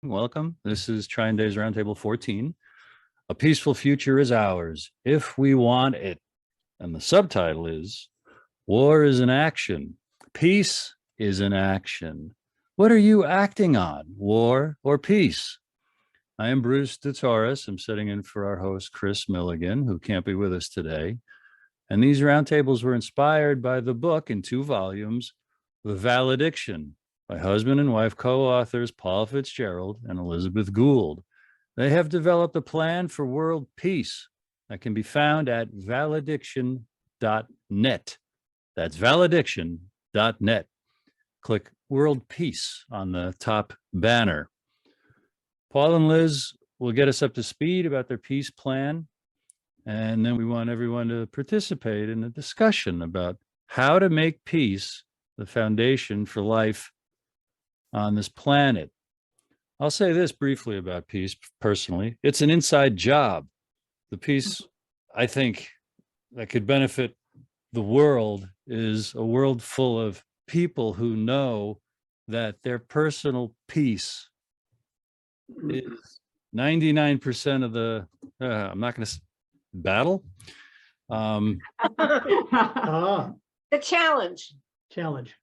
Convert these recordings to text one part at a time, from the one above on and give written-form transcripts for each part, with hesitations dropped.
Welcome. This is Trine Days Roundtable 14. A peaceful future is ours if we want it. And the subtitle is War is an Action. Peace is an action. What are you acting on, war or peace? I am Bruce DeTorres. I'm sitting in for our host, Chris Milligan, who can't be with us today. And these roundtables were inspired by the book in 2 volumes, The Valediction, by husband and wife co-authors Paul Fitzgerald and Elizabeth Gould. They have developed a plan for world peace that can be found at valediction.net. That's valediction.net. Click World Peace on the top banner. Paul and Liz will get us up to speed about their peace plan. And then we want everyone to participate in a discussion about how to make peace the foundation for life on this planet. I'll say this briefly about peace personally. It's an inside job. The peace, I think, that could benefit the world is a world full of people who know that their personal peace is 99% of the, I'm not going to battle. The challenge.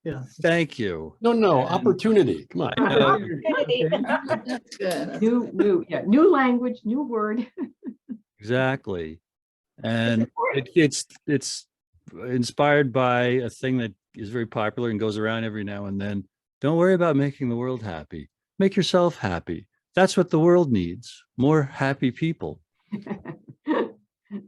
Yeah. Thank you. No, opportunity. Come on. That's good. New language, new word. Exactly. And it's inspired by a thing that is very popular and goes around every now and then. Don't worry about making the world happy. Make yourself happy. That's what the world needs. More happy people.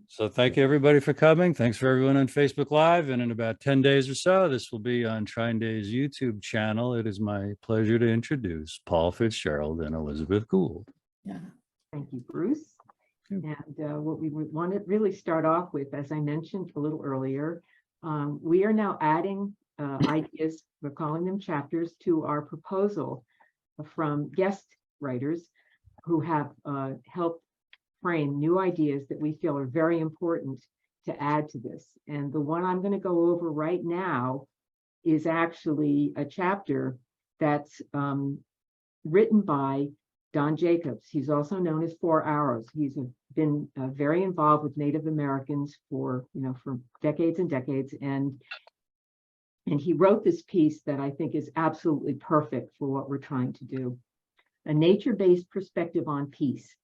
So thank you everybody for coming. Thanks for everyone on Facebook Live. And in about 10 days or so, this will be on Trine Days YouTube channel. It is my pleasure to introduce Paul Fitzgerald and Elizabeth Gould. Yeah. Thank you, Bruce. And what we want to really start off with, as I mentioned a little earlier, we are now adding ideas, we're calling them chapters, to our proposal from guest writers who have helped frame new ideas that we feel are very important to add to this. And the one I'm going to go over right now is actually a chapter that's written by Don Jacobs. He's also known as 4 Arrows. He's been very involved with Native Americans for decades and decades. And he wrote this piece that I think is absolutely perfect for what we're trying to do. A nature-based perspective on peace.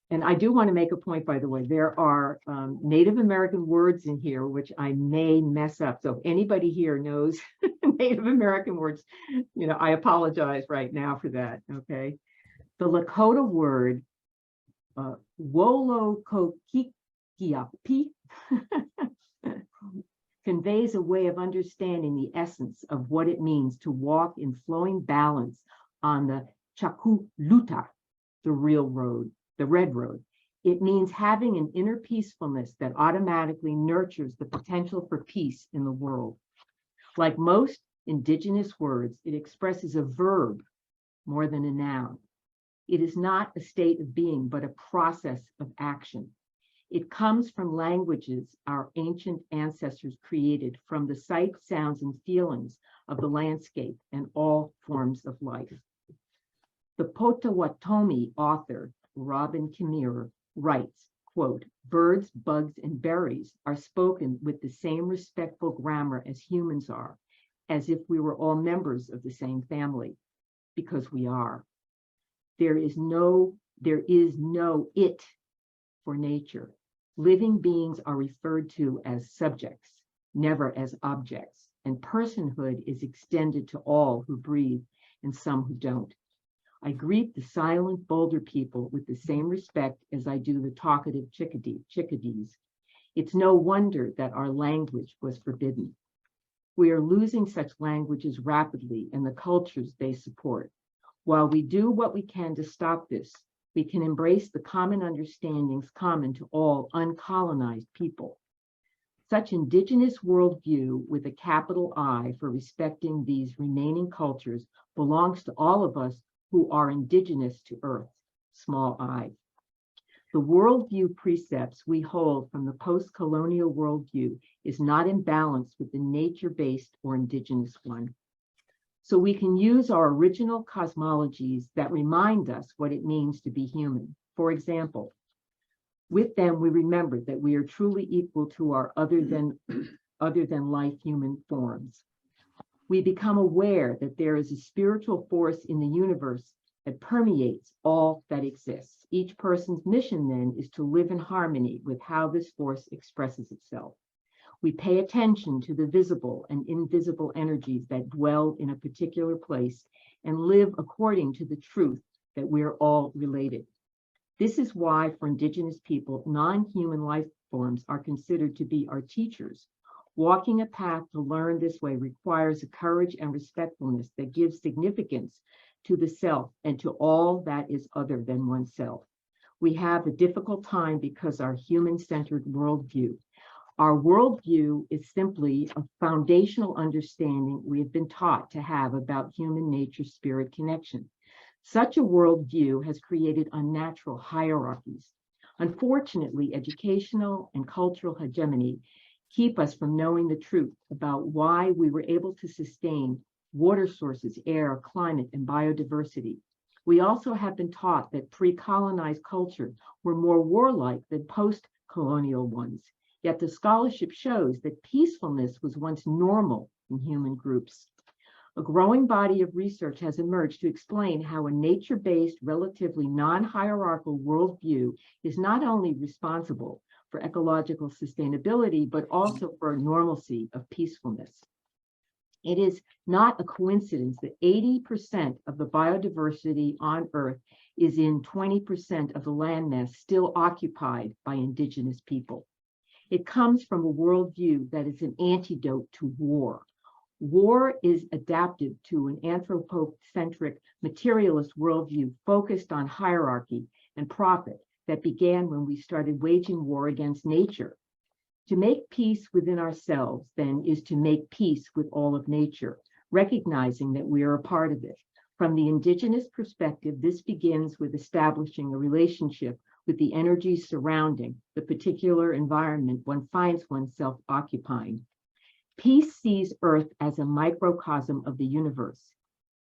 And I do want to make a point, by the way, there are Native American words in here, which I may mess up. So if anybody here knows Native American words, I apologize right now for that, okay? The Lakota word, Wolokokikiapi, conveys a way of understanding the essence of what it means to walk in flowing balance on the Chakuluta, the real road. The red road. It means having an inner peacefulness that automatically nurtures the potential for peace in the world. Like most indigenous words, it expresses a verb more than a noun. It is not a state of being, but a process of action. It comes from languages our ancient ancestors created from the sights, sounds, and feelings of the landscape and all forms of life. The Potawatomi author, Robin Kimmerer, writes, quote, birds, bugs, and berries are spoken with the same respectful grammar as humans are, as if we were all members of the same family, because we are. There is no it for nature. Living beings are referred to as subjects, never as objects, and personhood is extended to all who breathe and some who don't. I greet the silent Boulder people with the same respect as I do the talkative chickadees. It's no wonder that our language was forbidden. We are losing such languages rapidly and the cultures they support. While we do what we can to stop this, we can embrace the common understandings common to all uncolonized people. Such indigenous worldview with a capital I for respecting these remaining cultures belongs to all of us who are indigenous to Earth, small I. The worldview precepts we hold from the post-colonial worldview is not in balance with the nature-based or indigenous one. so we can use our original cosmologies that remind us what it means to be human. For example, with them, we remember that we are truly equal to our other than life human forms. We become aware that there is a spiritual force in the universe that permeates all that exists. Each person's mission then is to live in harmony with how this force expresses itself. We pay attention to the visible and invisible energies that dwell in a particular place and live according to the truth that we are all related. This is why, for Indigenous people, non-human life forms are considered to be our teachers. Walking a path to learn this way requires a courage and respectfulness that gives significance to the self and to all that is other than oneself. We have a difficult time because our human-centered worldview. Our worldview is simply a foundational understanding we have been taught to have about human nature-spirit connection. Such a worldview has created unnatural hierarchies. Unfortunately, educational and cultural hegemony keep us from knowing the truth about why we were able to sustain water sources, air, climate, and biodiversity. We also have been taught that pre-colonized culture were more warlike than post-colonial ones. Yet the scholarship shows that peacefulness was once normal in human groups. A growing body of research has emerged to explain how a nature-based, relatively non-hierarchical worldview is not only responsible for ecological sustainability, but also for a normalcy of peacefulness. It is not a coincidence that 80% of the biodiversity on Earth is in 20% of the landmass still occupied by Indigenous people. It comes from a worldview that is an antidote to war. War is adapted to an anthropocentric materialist worldview focused on hierarchy and profit that began when we started waging war against nature. To make peace within ourselves, then, is to make peace with all of nature, recognizing that we are a part of it. From the Indigenous perspective, this begins with establishing a relationship with the energies surrounding the particular environment one finds oneself occupying. Peace sees Earth as a microcosm of the universe.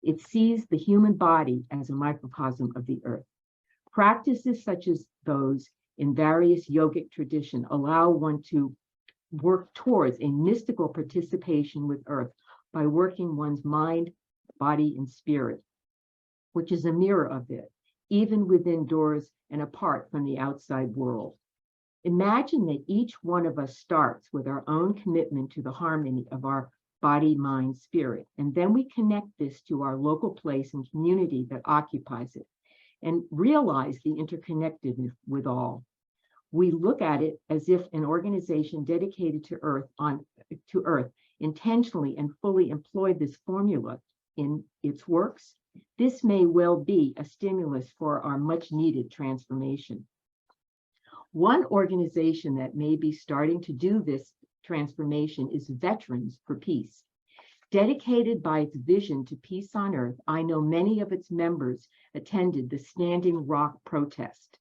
It sees the human body as a microcosm of the Earth. Practices such as those in various yogic traditions allow one to work towards a mystical participation with Earth by working one's mind, body, and spirit, which is a mirror of it, even within doors and apart from the outside world. Imagine that each one of us starts with our own commitment to the harmony of our body, mind, spirit, and then we connect this to our local place and community that occupies it, and realize the interconnectedness with all. We look at it as if an organization dedicated to Earth intentionally and fully employed this formula in its works. This may well be a stimulus for our much needed transformation. One organization that may be starting to do this transformation is Veterans for Peace. Dedicated by its vision to peace on Earth, I know many of its members attended the Standing Rock protest.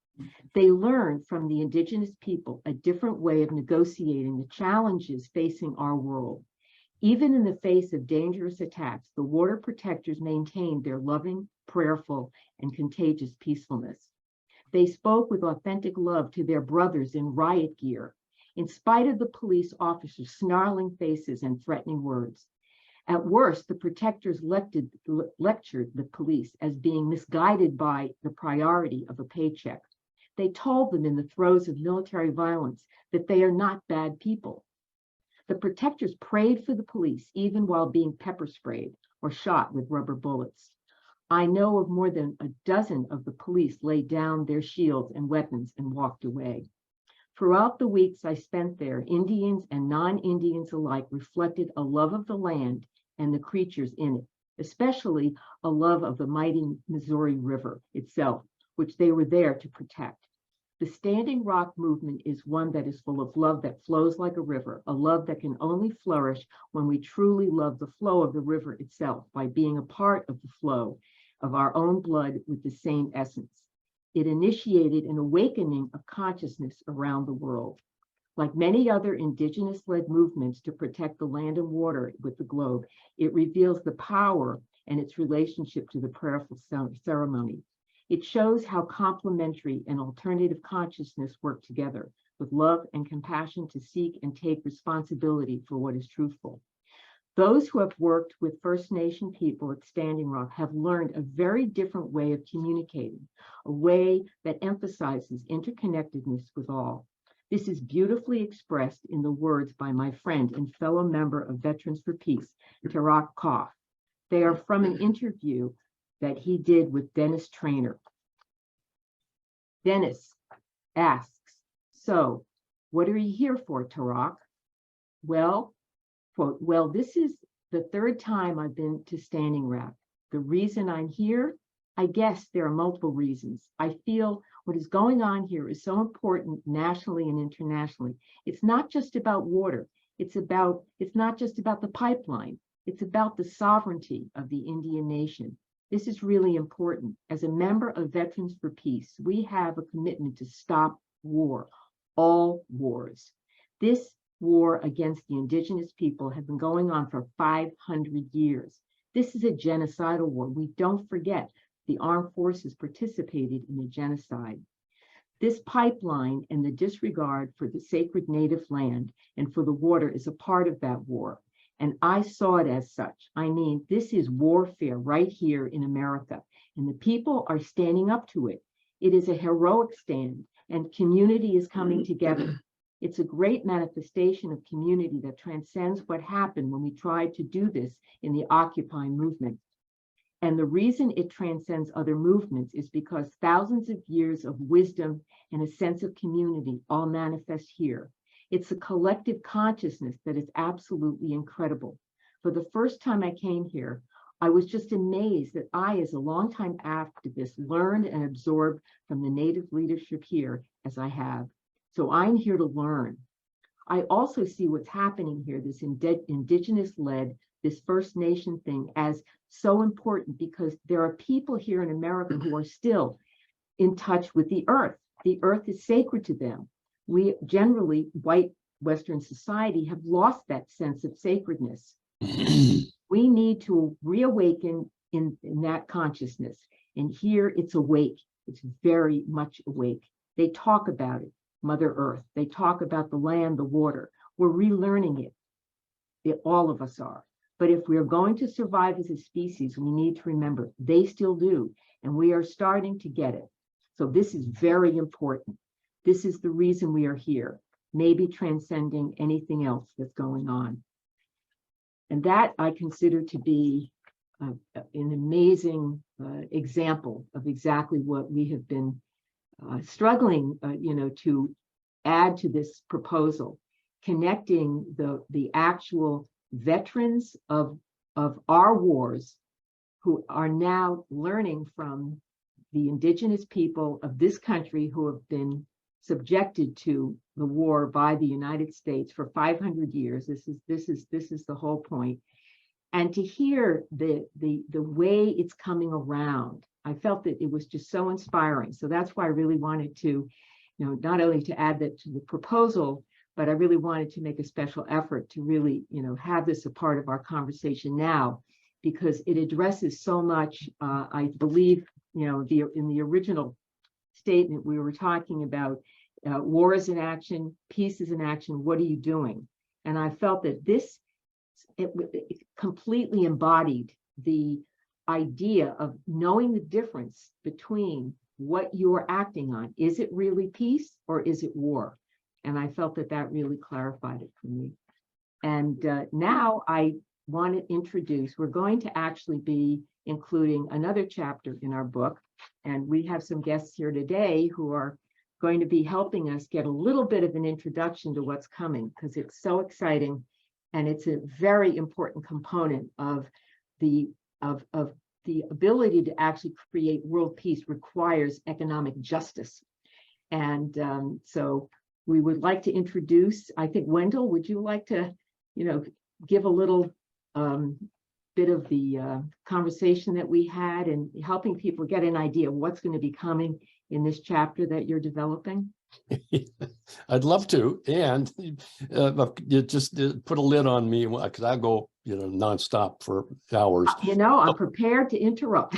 They learned from the Indigenous people a different way of negotiating the challenges facing our world. Even in the face of dangerous attacks, the water protectors maintained their loving, prayerful, and contagious peacefulness. They spoke with authentic love to their brothers in riot gear, in spite of the police officers' snarling faces and threatening words. At worst, the protectors lectured the police as being misguided by the priority of a paycheck. They told them in the throes of military violence that they are not bad people. The protectors prayed for the police even while being pepper sprayed or shot with rubber bullets. I know of more than a dozen of the police laid down their shields and weapons and walked away. Throughout the weeks I spent there, Indians and non-Indians alike reflected a love of the land and the creatures in it, especially a love of the mighty Missouri River itself, which they were there to protect. The Standing Rock movement is one that is full of love that flows like a river, a love that can only flourish when we truly love the flow of the river itself by being a part of the flow of our own blood with the same essence. It initiated an awakening of consciousness around the world. Like many other indigenous-led movements to protect the land and water with the globe, it reveals the power and its relationship to the prayerful ceremony. It shows how complementary and alternative consciousness work together with love and compassion to seek and take responsibility for what is truthful. Those who have worked with First Nation people at Standing Rock have learned a very different way of communicating, a way that emphasizes interconnectedness with all. This is beautifully expressed in the words by my friend and fellow member of Veterans for Peace, Tarak Koff. They are from an interview that he did with Dennis Trainer. Dennis asks, "So, what are you here for, Tarak?" Well, quote, "Well, this is the third time I've been to Standing Rock. The reason I'm here, I guess there are multiple reasons. I feel what is going on here is so important nationally and internationally. It's not just about water. It's not just about the pipeline. It's about the sovereignty of the Indian nation. This is really important. As a member of Veterans for Peace, we have a commitment to stop war, all wars. This war against the indigenous people has been going on for 500 years. This is a genocidal war. We don't forget the armed forces participated in the genocide. This pipeline and the disregard for the sacred native land and for the water is a part of that war. And I saw it as such. I mean, this is warfare right here in America, and the people are standing up to it. It is a heroic stand, and community is coming together. It's a great manifestation of community that transcends what happened when we tried to do this in the Occupy movement. And the reason it transcends other movements is because thousands of years of wisdom and a sense of community all manifest here. It's a collective consciousness that is absolutely incredible. For the first time I came here, I was just amazed that I, as a longtime activist, learned and absorbed from the Native leadership here as I have. So I'm here to learn. I also see what's happening here, this indigenous-led, this First Nation thing, as so important because there are people here in America who are still in touch with the earth. The earth is sacred to them. We generally, white Western society, have lost that sense of sacredness. We need to reawaken in that consciousness. And here it's awake. It's very much awake. They talk about it, Mother Earth. They talk about the land, the water. We're relearning it. All of us are. But if we are going to survive as a species, we need to remember they still do. And we are starting to get it. So this is very important. This is the reason we are here, maybe transcending anything else that's going on. And that I consider to be an amazing example of exactly what we have been struggling, to add to this proposal, connecting the actual veterans of our wars who are now learning from the indigenous people of this country who have been subjected to the war by the United States for 500 years. This is the whole point. And to hear the way it's coming around, I felt that it was just so inspiring. So that's why I really wanted to, not only to add that to the proposal, but I really wanted to make a special effort to really, have this a part of our conversation now, because it addresses so much. I believe, in the original statement, we were talking about war is in action, peace is in action, what are you doing? And I felt that this it completely embodied the idea of knowing the difference between what you're acting on. Is it really peace or is it war? And I felt that that really clarified it for me. And now I want to introduce, we're going to actually be including another chapter in our book. And we have some guests here today who are going to be helping us get a little bit of an introduction to what's coming, because it's so exciting. And it's a very important component of the ability to actually create world peace requires economic justice. And so we would like to introduce, I think, Wendell, would you like to, give a little bit of the conversation that we had and helping people get an idea of what's going to be coming in this chapter that you're developing? I'd love to, and you just put a lid on me because I go, nonstop for hours. I'm prepared to interrupt.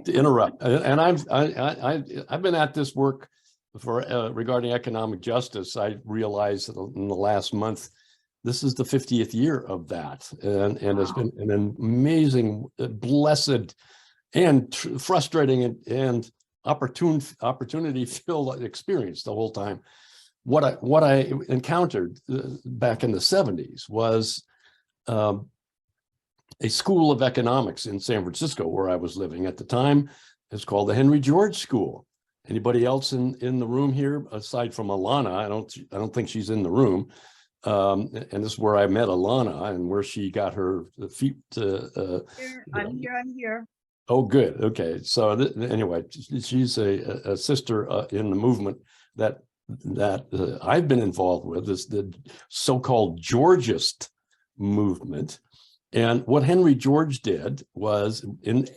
To interrupt, and I've been at this work for regarding economic justice. I realized that in the last month, this is the 50th year of that, and it's been an amazing, blessed, and frustrating and opportunity-filled experience the whole time. What I encountered back in the 70s was a school of economics in San Francisco, where I was living at the time. It's called the Henry George School. Anybody else in the room here, aside from Alana? I don't think she's in the room. And this is where I met Alana and where she got her feet. I'm here. Oh, good. Okay. So anyway, she's a sister in the movement that I've been involved with, is the so-called Georgist movement. And what Henry George did was,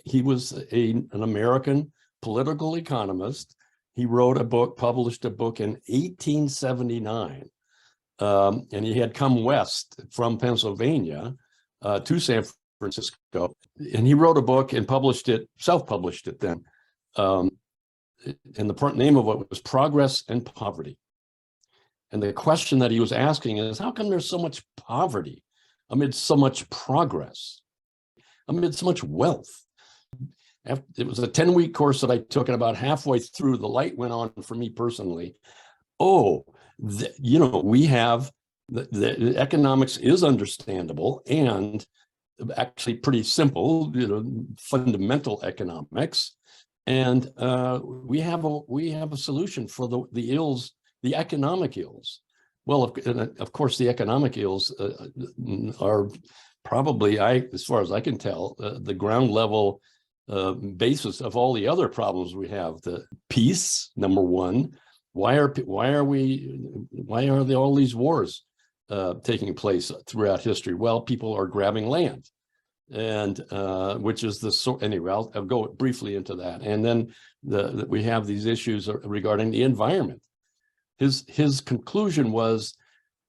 he was an American political economist. He wrote a book, published a book in 1879. And he had come west from Pennsylvania to San Francisco. And he wrote a book and published it, self-published it then. And the name of it was Progress and Poverty. And the question that he was asking is, how come there's so much poverty amid so much progress, amid so much wealth? It was a 10-week course that I took, and about halfway through, the light went on for me personally. We have the economics is understandable and actually pretty simple, fundamental economics, and we have a solution for the ills, the economic ills. Well, of course, the economic ills are probably, as far as I can tell, the ground level basis of all the other problems we have. The peace, number one. Why are there all these wars taking place throughout history? Well, people are grabbing land, and which is anyway. I'll go briefly into that, and then we have these issues regarding the environment. His conclusion was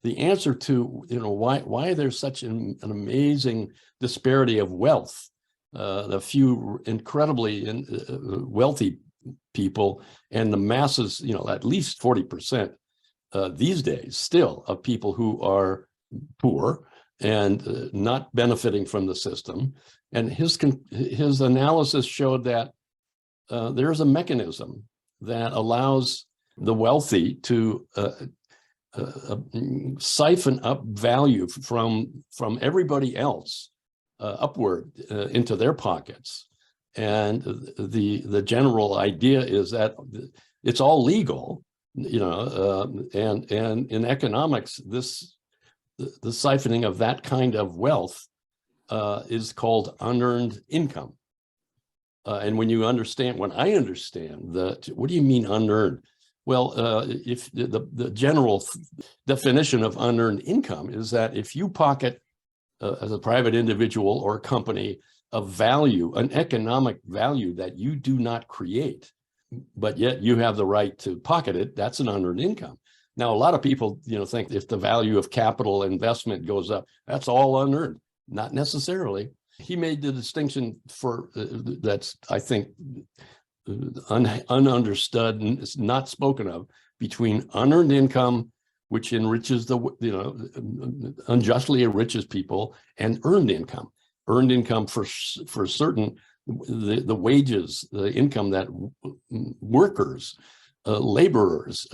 the answer to why there's such an amazing disparity of wealth. The few incredibly wealthy people and the masses, at least 40% these days still of people who are poor and not benefiting from the system. And his analysis showed that there's a mechanism that allows the wealthy to siphon up value from everybody else upward into their pockets. And the general idea is that it's all legal, and in economics, the siphoning of that kind of wealth is called unearned income. And when I understand that, what do you mean unearned? Well, if the general definition of unearned income is that if you pocket as a private individual or company a value, an economic value that you do not create, but yet you have the right to pocket it, that's an unearned income. Now, a lot of people, think if the value of capital investment goes up, that's all unearned. Not necessarily. He made the distinction that's, I think, ununderstood and is not spoken of, between unearned income, which enriches unjustly enriches people, and earned income. Earned income for certain, the wages, the income that workers, laborers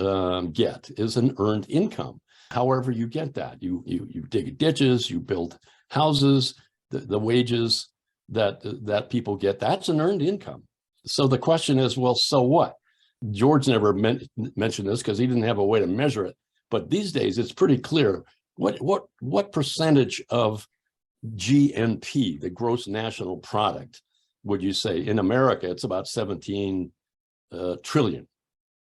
get is an earned income. However you get that, you dig ditches, you build houses, the wages that people get, that's an earned income. So the question is, well, so what? George never mentioned this because he didn't have a way to measure it. But these days, it's pretty clear. What percentage of GNP, the gross national product, would you say? In America, it's about 17 trillion,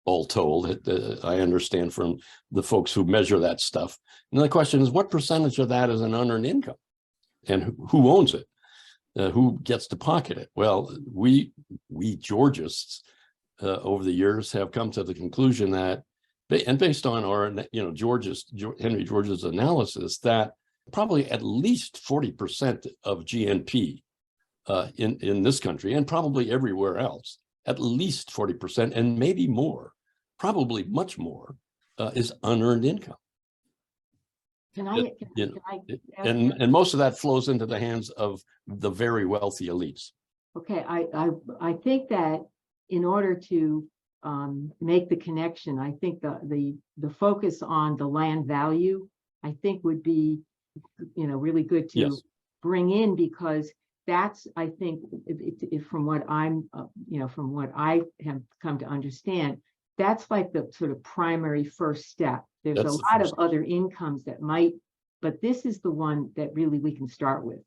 all told. I understand from the folks who measure that stuff. And the question is, what percentage of that is an unearned income? And who owns it? Who gets to pocket it? Well, we Georgists over the years have come to the conclusion that, and based on our, Henry George's analysis, that probably at least 40% of GNP in this country, and probably everywhere else, at least 40%, and maybe more, probably much more, is unearned income. Can I ask you- And most of that flows into the hands of the very wealthy elites. Okay, I think that in order to make the connection, I think the focus on the land value, I think would be, really good to Yes. bring in, because that's, I think, if from what I'm, from what I have come to understand, that's like the sort of primary first step. There's That's a the lot first of other incomes that might, but this is the one that really we can start with.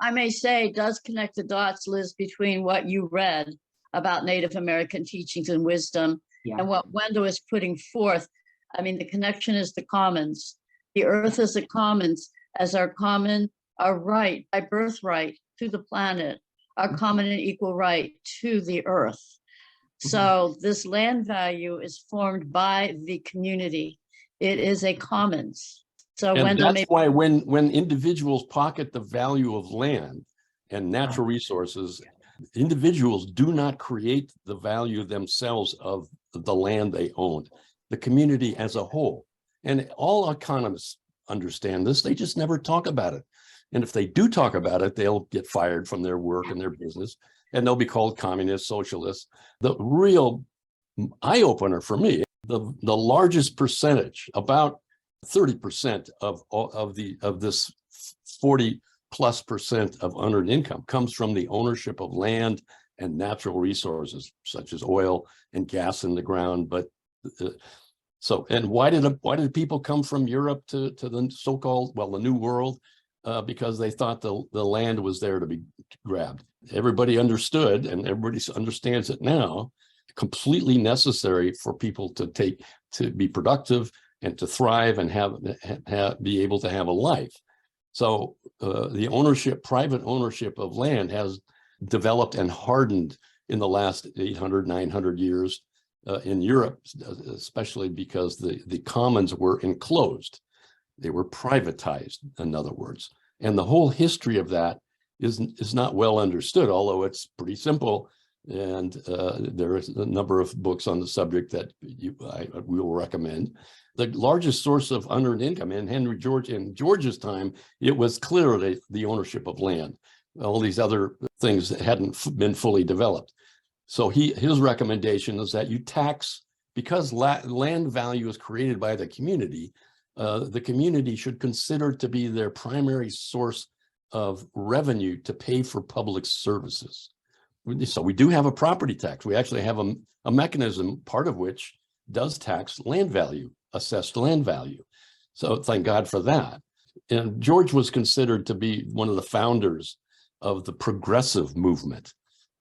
I may say, does connect the dots, Liz, between what you read about Native American teachings and wisdom Yeah. and what Wendell is putting forth. I mean, the connection is the commons. The earth is the commons as our right by birthright to the planet, our common and equal right to the earth. So this land value is formed by the community. It is a commons. So And Wendell that's why when individuals pocket the value of land and natural resources, individuals do not create the value themselves of the land they own, the community as a whole. And all economists understand this, they just never talk about it. And if they do talk about it, they'll get fired from their work and their business, and they'll be called communists, socialists. The real eye-opener for me, the largest percentage, about 30% of this 40+% of unearned income comes from the ownership of land and natural resources such as oil and gas in the ground. But and why did people come from Europe to the so-called, well, the New World? Because they thought the land was there to be grabbed. Everybody understood, and everybody understands it now, completely necessary for people to be productive and to thrive and be able to have a life. So the private ownership of land has developed and hardened in the last 800, 900 years in Europe, especially because the commons were enclosed. They were privatized, in other words. And the whole history of that is not well understood, although it's pretty simple. And there is a number of books on the subject that we will recommend. The largest source of unearned income in George's time, it was clearly the ownership of land. All these other things that hadn't been fully developed. So his recommendation is that you tax, because land value is created by the community should consider to be their primary source of revenue to pay for public services. So we do have a property tax. We actually have a mechanism, part of which does tax land value, assessed land value. So thank God for that. And George was considered to be one of the founders of the progressive movement.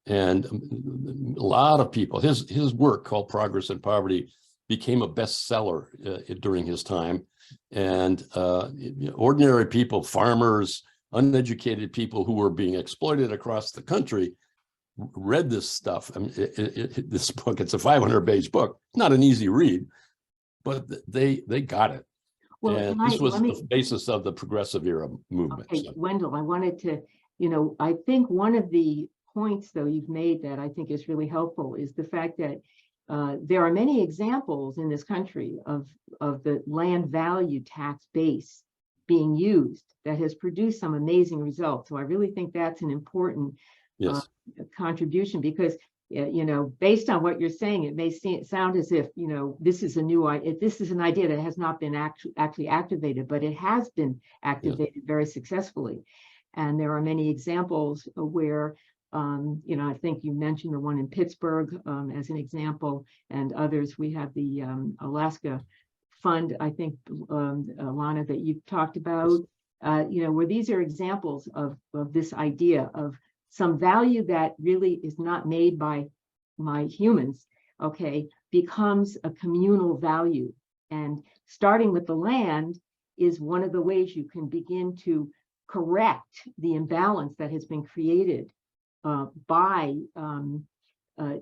And a lot of people, his work called Progress and Poverty became a bestseller during his time. And ordinary people, farmers, uneducated people who were being exploited across the country read this stuff. I mean, this book, it's a 500-page book, not an easy read, but they got it. Well, and this was the basis of the progressive era movement. Okay, so. Wendell, I wanted to, I think one of the points, though, you've made that I think is really helpful is the fact that there are many examples in this country of the land value tax base being used that has produced some amazing results. So I really think that's an important contribution, because based on what you're saying, it may sound as if this is an idea that has not been actually activated, but it has been activated very successfully. And there are many examples where I think you mentioned the one in Pittsburgh as an example, and others. We have the Alaska Fund, I think, Lana, that you've talked about, where these are examples of this idea of some value that really is not made by humans, becomes a communal value. And starting with the land is one of the ways you can begin to correct the imbalance that has been created by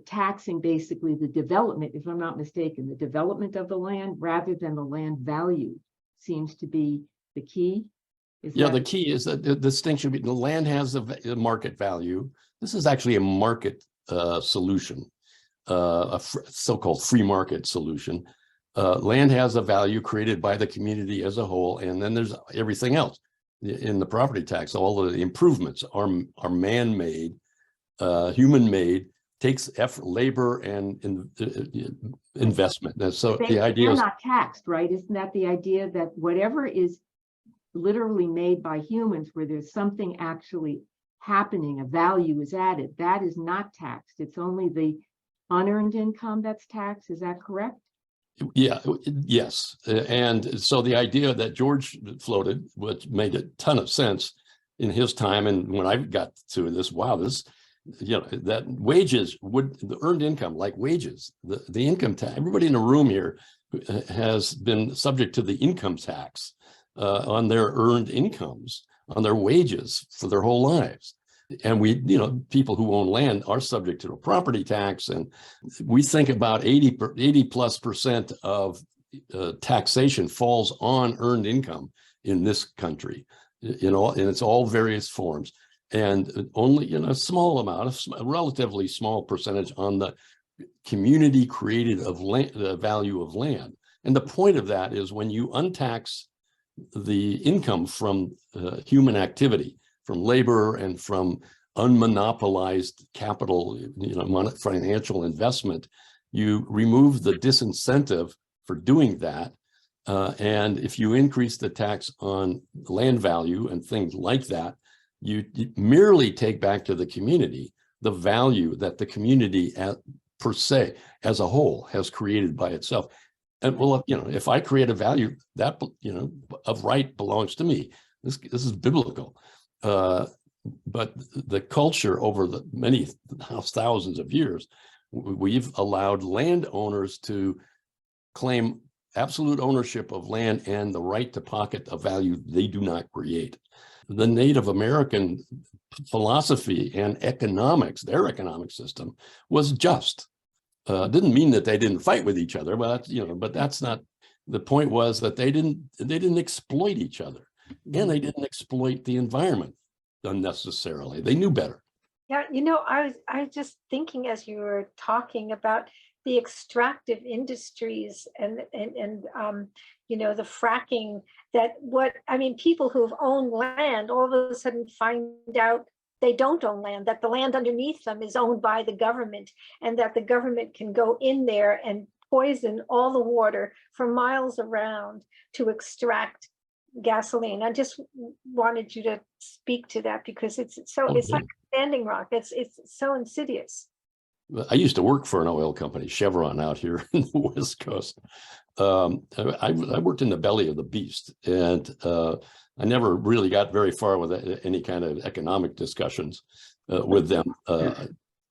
taxing basically the development, if I'm not mistaken, the development of the land rather than the land value seems to be the key. Yeah, the key is that the distinction between the land has a market value. This is actually a market solution, so-called free market solution. Land has a value created by the community as a whole, and then there's everything else in the property tax. All of the improvements are man-made, human-made, takes effort, labor, and investment. And so the idea they're is not taxed, right? Isn't that the idea that whatever is literally made by humans, where there's something actually happening, a value is added, that is not taxed. It's only the unearned income that's taxed. Is that correct? Yeah, yes. And so the idea that George floated, which made a ton of sense in his time, and when I got to this, wow, this, you know, that wages would, the earned income, like wages, the income tax, everybody in the room here has been subject to the income tax on their earned incomes, on their wages for their whole lives. And we, you know, people who own land are subject to a property tax. And we think about 80+% of taxation falls on earned income in this country, you know, and it's all various forms. And only, you know, a small amount, a relatively small percentage on the community created of land, the value of land. And the point of that is when you untax the income from human activity, from labor and from unmonopolized capital, you know, financial investment, you remove the disincentive for doing that. And if you increase the tax on land value and things like that, you merely take back to the community the value that the community per se, as a whole, has created by itself. And well, you know, if I create a value that, you know, of right belongs to me, this is biblical. But the culture over the many thousands of years, we've allowed landowners to claim absolute ownership of land and the right to pocket a value they do not create. The Native American philosophy and economics, their economic system, was just. Didn't mean that they didn't fight with each other, but you know, but that's not the point. Was that they didn't exploit each other, and they didn't exploit the environment unnecessarily. They knew better. Yeah, you know, I was just thinking as you were talking about the extractive industries and you know, the fracking, that what I mean, people who've owned land all of a sudden find out they don't own land, that the land underneath them is owned by the government, and that the government can go in there and poison all the water for miles around to extract gasoline. I just wanted you to speak to that because it's so, it's like Standing Rock. It's so insidious. I used to work for an oil company, Chevron, out here in the West Coast. I worked in the belly of the beast, and I never really got very far with any kind of economic discussions with them.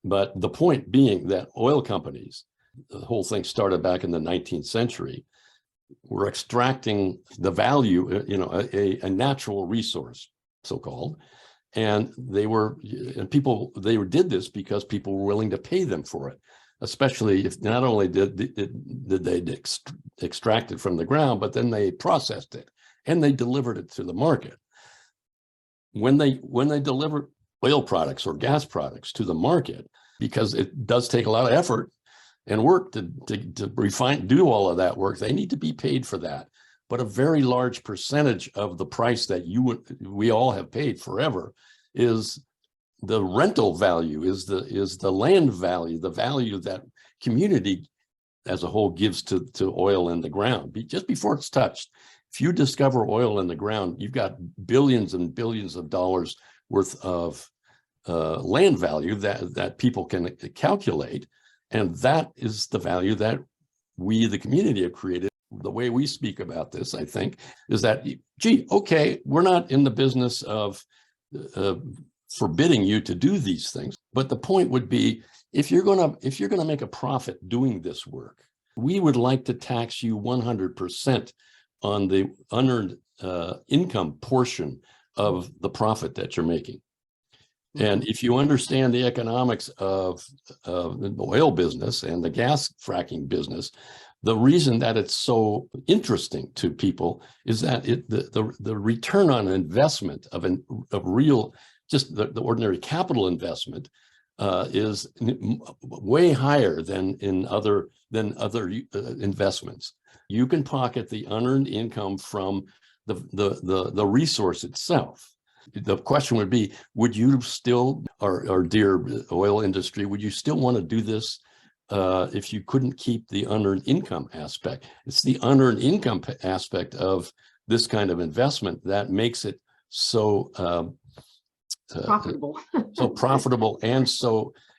But the point being that oil companies, the whole thing started back in the 19th century, were extracting the value, you know, a natural resource, so-called. And they did this because people were willing to pay them for it, especially if not only did they extract it from the ground, but then they processed it and they delivered it to the market. When they deliver oil products or gas products to the market, because it does take a lot of effort and work to refine, do all of that work, they need to be paid for that. But a very large percentage of the price that we all have paid forever is the rental value, is the land value, the value that community as a whole gives to oil in the ground just before it's touched. If you discover oil in the ground, you've got billions and billions of dollars worth of land value that people can calculate. And that is the value that we, the community, have created. The way we speak about this, I think, is that, gee, okay, we're not in the business of forbidding you to do these things. But the point would be, if you're gonna make a profit doing this work, we would like to tax you 100% on the unearned income portion of the profit that you're making. And if you understand the economics of the oil business and the gas fracking business, the reason that it's so interesting to people is that the return on investment of real, just the ordinary capital investment is way higher than in other investments. You can pocket the unearned income from the resource itself. The question would be, would you still, our dear oil industry, would you still want to do this if you couldn't keep the unearned income aspect? It's the unearned income aspect of this kind of investment that makes it so Profitable. so profitable, and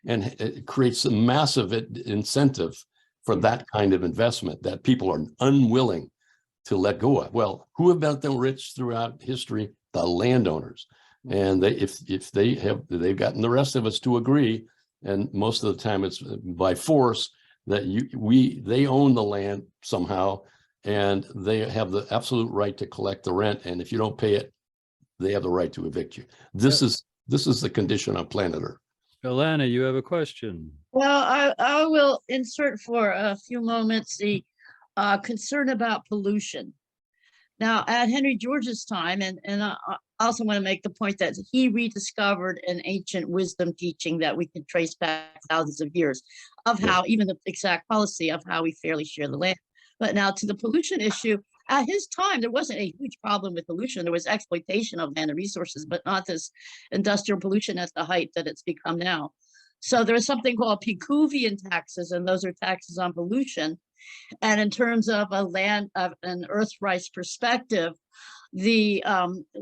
it creates a massive incentive for that kind of investment that people are unwilling to let go of. Well, who have been rich throughout history? The landowners. And they've gotten the rest of us to agree, and most of the time it's by force, that they own the land somehow, and they have the absolute right to collect the rent, and if you don't pay it, they have the right to evict you. This is the condition on planet Earth. Alana, you have a question. Well, I will insert for a few moments the concern about pollution. Now, at Henry George's time, and I also want to make the point that he rediscovered an ancient wisdom teaching that we can trace back thousands of years of how, even the exact policy of how we fairly share the land. But now to the pollution issue, at his time, there wasn't a huge problem with pollution. There was exploitation of land and resources, but not this industrial pollution at the height that it's become now. So there is something called Pekuvian taxes, and those are taxes on pollution. And in terms of an earth rights perspective, the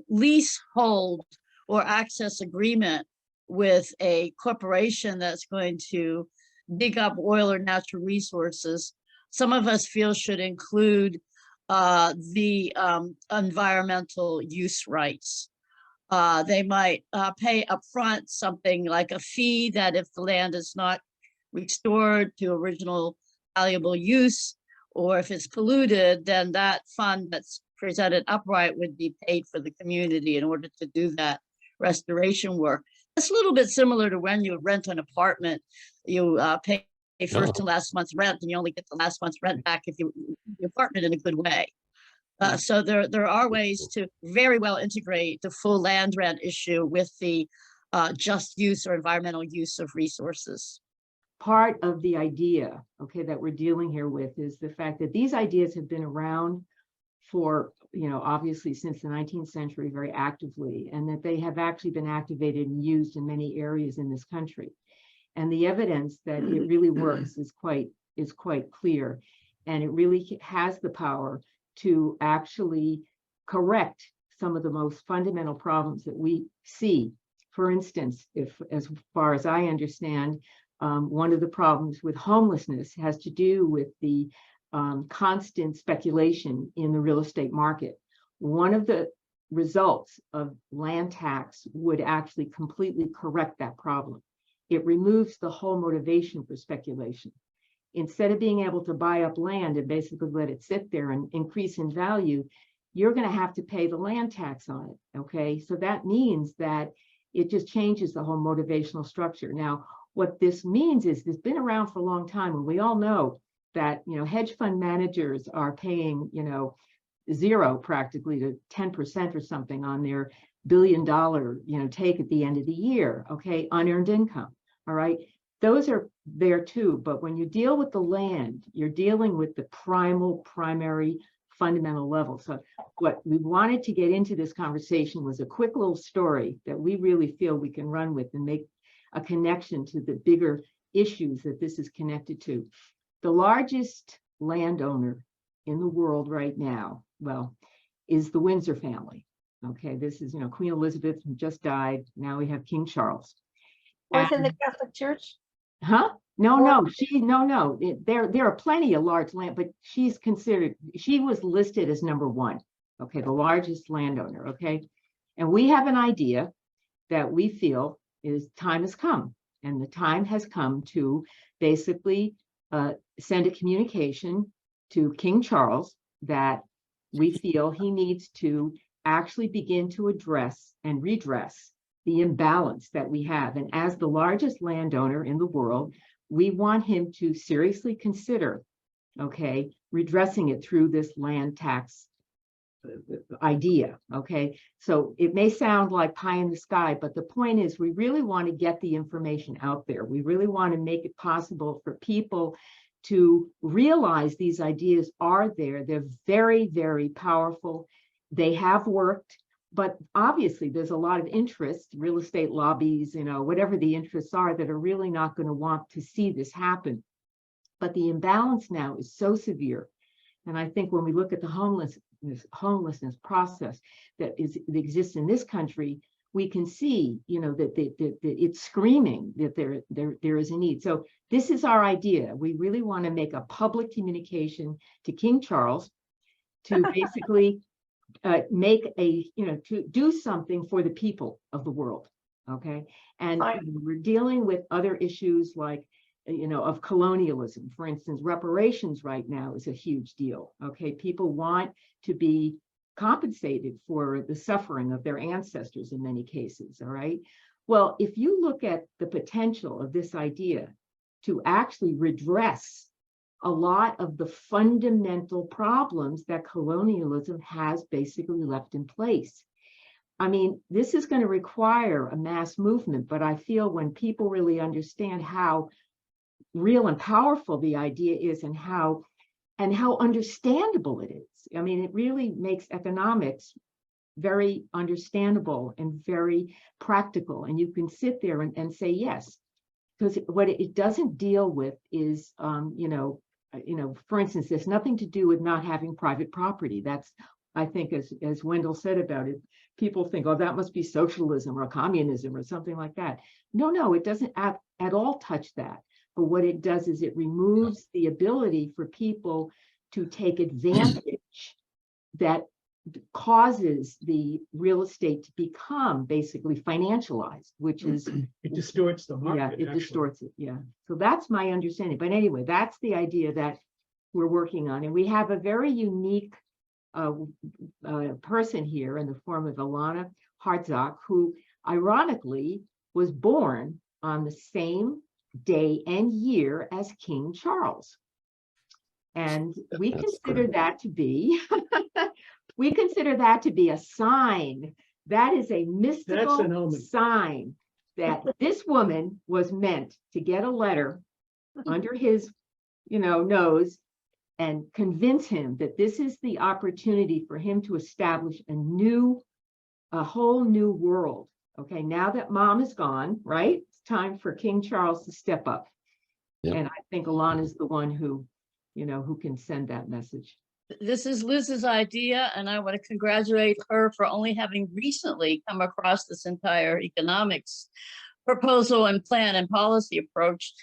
leasehold or access agreement with a corporation that's going to dig up oil or natural resources, some of us feel should include the environmental use rights. They might pay upfront something like a fee that if the land is not restored to original valuable use, or if it's polluted, then that fund that's presented upright would be paid for the community in order to do that restoration work. It's a little bit similar to when you rent an apartment, you pay first and last month's rent, and you only get the last month's rent back if you the apartment in a good way. So there are ways to very well integrate the full land rent issue with the just use or environmental use of resources. Part of the idea, okay, that we're dealing here with is the fact that these ideas have been around for, obviously since the 19th century very actively, and that they have actually been activated and used in many areas in this country. And the evidence that it really works is quite clear. And it really has the power to actually correct some of the most fundamental problems that we see. For instance, if, as far as I understand, one of the problems with homelessness has to do with the constant speculation in the real estate market. One of the results of land tax would actually completely correct that problem. It removes the whole motivation for speculation. Instead of being able to buy up land and basically let it sit there and increase in value, you're going to have to pay the land tax on it. Okay, so that means that it just changes the whole motivational structure. Now, what this means is it's been around for a long time, and we all know that hedge fund managers are paying zero practically to 10% or something on their $1 billion take at the end of the year. Okay, unearned income. All right, those are there too. But when you deal with the land, you're dealing with the primary fundamental level. So what we wanted to get into this conversation was a quick little story that we really feel we can run with and make a connection to the bigger issues that this is connected to. The largest landowner in the world right now, well, is the Windsor family. Okay, this is, Queen Elizabeth just died. Now we have King Charles. Was in the Catholic Church? Huh? No. There are plenty of large land, but she was listed as number one. Okay, the largest landowner. Okay, and we have an idea that we feel is time has come, and the time has come to basically send a communication to King Charles that we feel he needs to actually begin to address and redress the imbalance that we have. And as the largest landowner in the world, we want him to seriously consider, okay, redressing it through this land tax idea. Okay, so it may sound like pie in the sky, but the point is we really want to get the information out there. We really want to make it possible for people to realize these ideas are there. They're very, very powerful. They have worked, but obviously there's a lot of interest, real estate lobbies, you know, whatever the interests are, that are really not going to want to see this happen. But the imbalance now is so severe. And I think when we look at the homelessness process that exists in this country, we can see, you know, that it's screaming that there is a need. So this is our idea. We really want to make a public communication to King Charles to basically make a, you know, to do something for the people of the world. Okay, and we're dealing with other issues like, you know, of colonialism. For instance, reparations right now is a huge deal. Okay, people want to be compensated for the suffering of their ancestors in many cases. All right. Well, if you look at the potential of this idea to actually redress a lot of the fundamental problems that colonialism has basically left in place. I mean, this is going to require a mass movement, but I feel when people really understand how real and powerful the idea is and how understandable it is. I mean, it really makes economics very understandable and very practical. And you can sit there and say yes, because what it doesn't deal with is, for instance, there's nothing to do with not having private property. That's, I think, as Wendell said about it, people think, oh, that must be socialism or communism or something like that. No, it doesn't at all touch that. But what it does is it removes the ability for people to take advantage that causes the real estate to become basically financialized, which is it distorts the market. Yeah, it actually. distorts it. Yeah. So that's my understanding. But anyway, that's the idea that we're working on. And we have a very unique person here in the form of Ilana Hartzog, who ironically was born on the same day and year as King Charles. And we consider that to be a sign. That is a mystical sign that this woman was meant to get a letter under his, nose and convince him that this is the opportunity for him to establish a whole new world. Okay, now that mom is gone, right? It's time for King Charles to step up. Yep. And I think Ilana is the one who can send that message. This is Liz's idea, and I want to congratulate her for only having recently come across this entire economics proposal and plan and policy approach.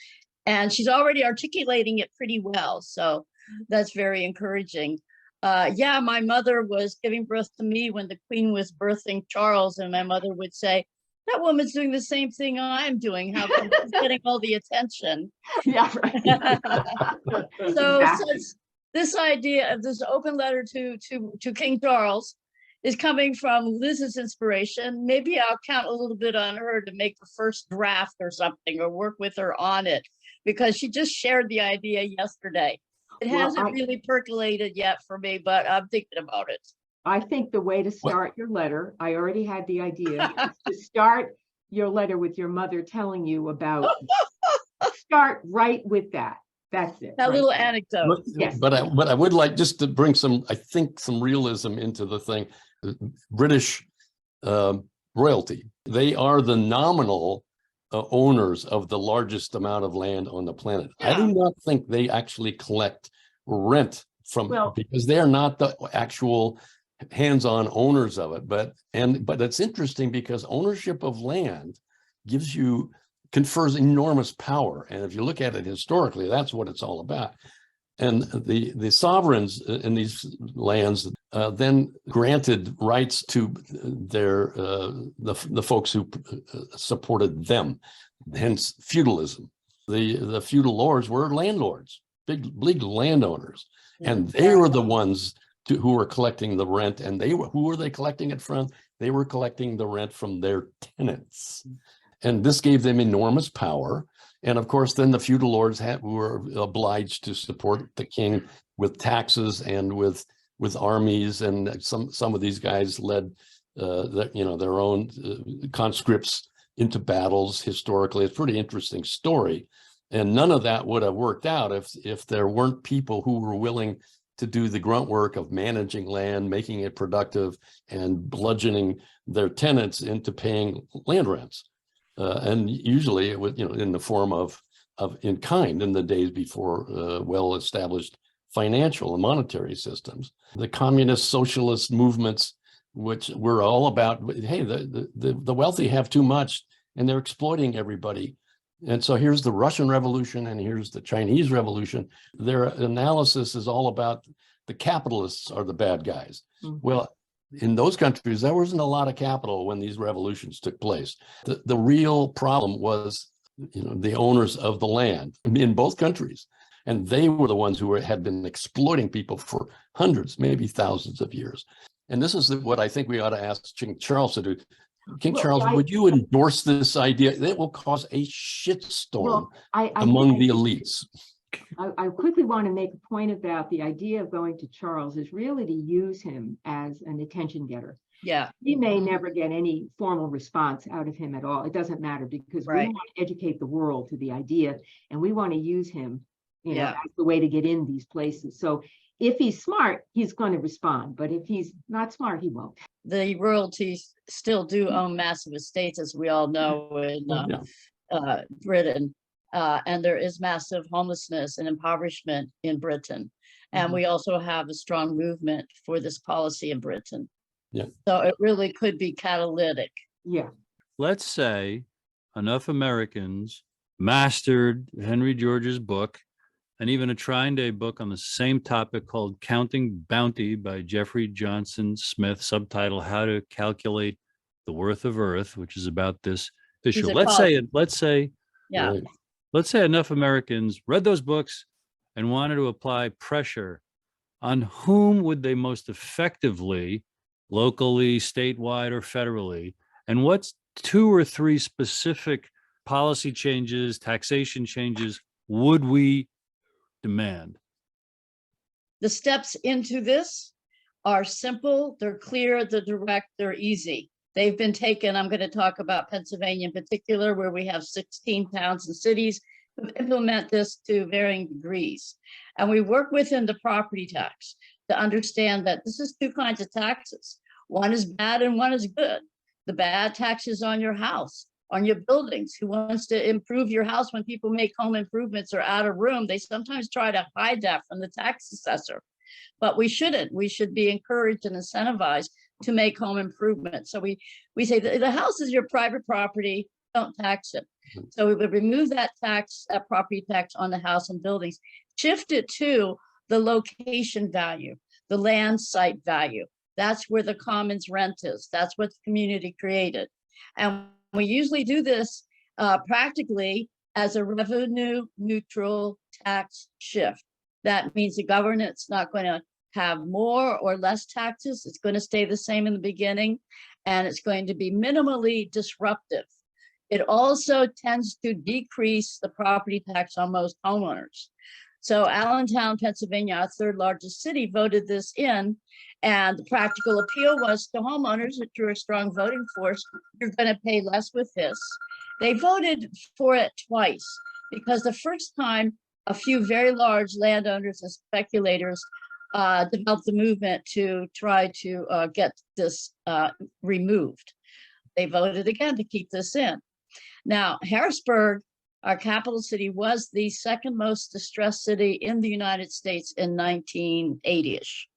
And she's already articulating it pretty well. So that's very encouraging. Yeah, my mother was giving birth to me when the Queen was birthing Charles, and my mother would say, that woman's doing the same thing I'm doing. How come she's getting all the attention? Yeah, right. So since this idea of this open letter to King Charles is coming from Liz's inspiration, maybe I'll count a little bit on her to make the first draft or something, or work with her on it, because she just shared the idea yesterday. It hasn't really percolated yet for me, but I'm thinking about it. I think the way to start your letter, I already had the idea, is to start your letter with your mother telling you about, start right with that. That's it. That little anecdote. Yes. But I would like just to bring some realism into the thing. British royalty, they are the nominal owners of the largest amount of land on the planet. Yeah. I do not think they actually collect rent from it, because they're not the actual hands-on owners of it. But it's interesting because ownership of land confers enormous power. And if you look at it historically, that's what it's all about. And the sovereigns in these lands then granted rights to the folks who supported them, hence feudalism. The feudal lords were landlords, big landowners, and they were the ones who were collecting the rent. And who were they collecting it from? They were collecting the rent from their tenants. And this gave them enormous power. And of course, then the feudal lords were obliged to support the king with taxes and with armies. And some of these guys led their own conscripts into battles historically. It's a pretty interesting story. And none of that would have worked out if there weren't people who were willing to do the grunt work of managing land, making it productive, and bludgeoning their tenants into paying land rents. And usually it would, in the form of in kind in the days before well-established financial and monetary systems. The communist socialist movements, which were all about, hey, the wealthy have too much and they're exploiting everybody. And so here's the Russian Revolution and here's the Chinese Revolution. Their analysis is all about the capitalists are the bad guys. Mm-hmm. Well, in those countries, there wasn't a lot of capital when these revolutions took place. The real problem was, the owners of the land in both countries. And they were the ones who had been exploiting people for hundreds, maybe thousands of years. And this is what I think we ought to ask King Charles to do. King Charles, would you endorse this idea? It will cause a shitstorm among the elites. I quickly want to make a point about the idea of going to Charles is really to use him as an attention getter. Yeah. We may never get any formal response out of him at all. It doesn't matter because we want to educate the world to the idea and we want to use him, as the way to get in these places. So if he's smart, he's going to respond. But if he's not smart, he won't. The royalties still do own massive estates, as we all know, in Britain. And there is massive homelessness and impoverishment in Britain. And we also have a strong movement for this policy in Britain. Yeah. So it really could be catalytic. Yeah. Let's say enough Americans mastered Henry George's book and even a Trine Day book on the same topic called Counting Bounty by Jeffrey Johnson Smith, subtitle How to Calculate the Worth of Earth, which is about this issue. Let's say enough Americans read those books and wanted to apply pressure. On whom would they most effectively, locally, statewide, or federally? And what's 2 or 3 specific policy changes, taxation changes would we demand? The steps into this are simple, they're clear, they're direct, they're easy. They've been taken. I'm going to talk about Pennsylvania in particular, where we have 16 towns and cities who implement this to varying degrees. And we work within the property tax to understand that this is 2 kinds of taxes. One is bad and one is good. The bad taxes on your house, on your buildings. Who wants to improve your house when people make home improvements or add a room? They sometimes try to hide that from the tax assessor, but we shouldn't. We should be encouraged and incentivized to make home improvements. So we say that the house is your private property, don't tax it. So we would remove that tax, that property tax on the house and buildings, shift it to the location value, the land site value. That's where the commons rent is. That's what the community created. And we usually do this practically as a revenue neutral tax shift. That means the government's not going to have more or less taxes. It's going to stay the same in the beginning, and it's going to be minimally disruptive. It also tends to decrease the property tax on most homeowners. So Allentown, Pennsylvania, our 3rd largest city, voted this in, and the practical appeal was to homeowners, which are a strong voting force, you're going to pay less with this. They voted for it twice because the first time a few very large landowners and speculators developed the movement to try to get this removed. They voted again to keep this in. Now, Harrisburg, our capital city, was the 2nd most distressed city in the United States in 1980-ish.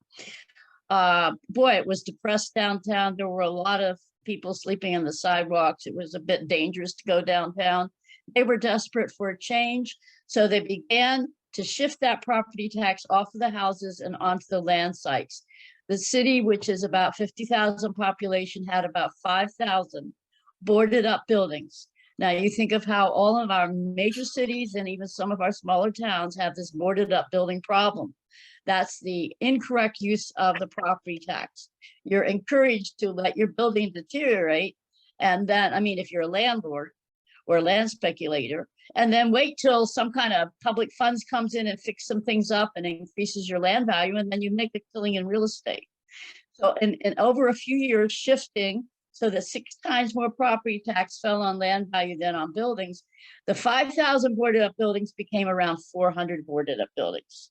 Boy, it was depressed downtown. There were a lot of people sleeping on the sidewalks. It was a bit dangerous to go downtown. They were desperate for a change, so they began to shift that property tax off of the houses and onto the land sites. The city, which is about 50,000 population, had about 5,000 boarded up buildings. Now you think of how all of our major cities and even some of our smaller towns have this boarded up building problem. That's the incorrect use of the property tax. You're encouraged to let your building deteriorate. And then, I mean, if you're a landlord or a land speculator, and then wait till some kind of public funds comes in and fix some things up and increases your land value, and then you make a killing in real estate. So in over a few years, shifting so that 6 times more property tax fell on land value than on buildings, the 5,000 boarded up buildings became around 400 boarded up buildings.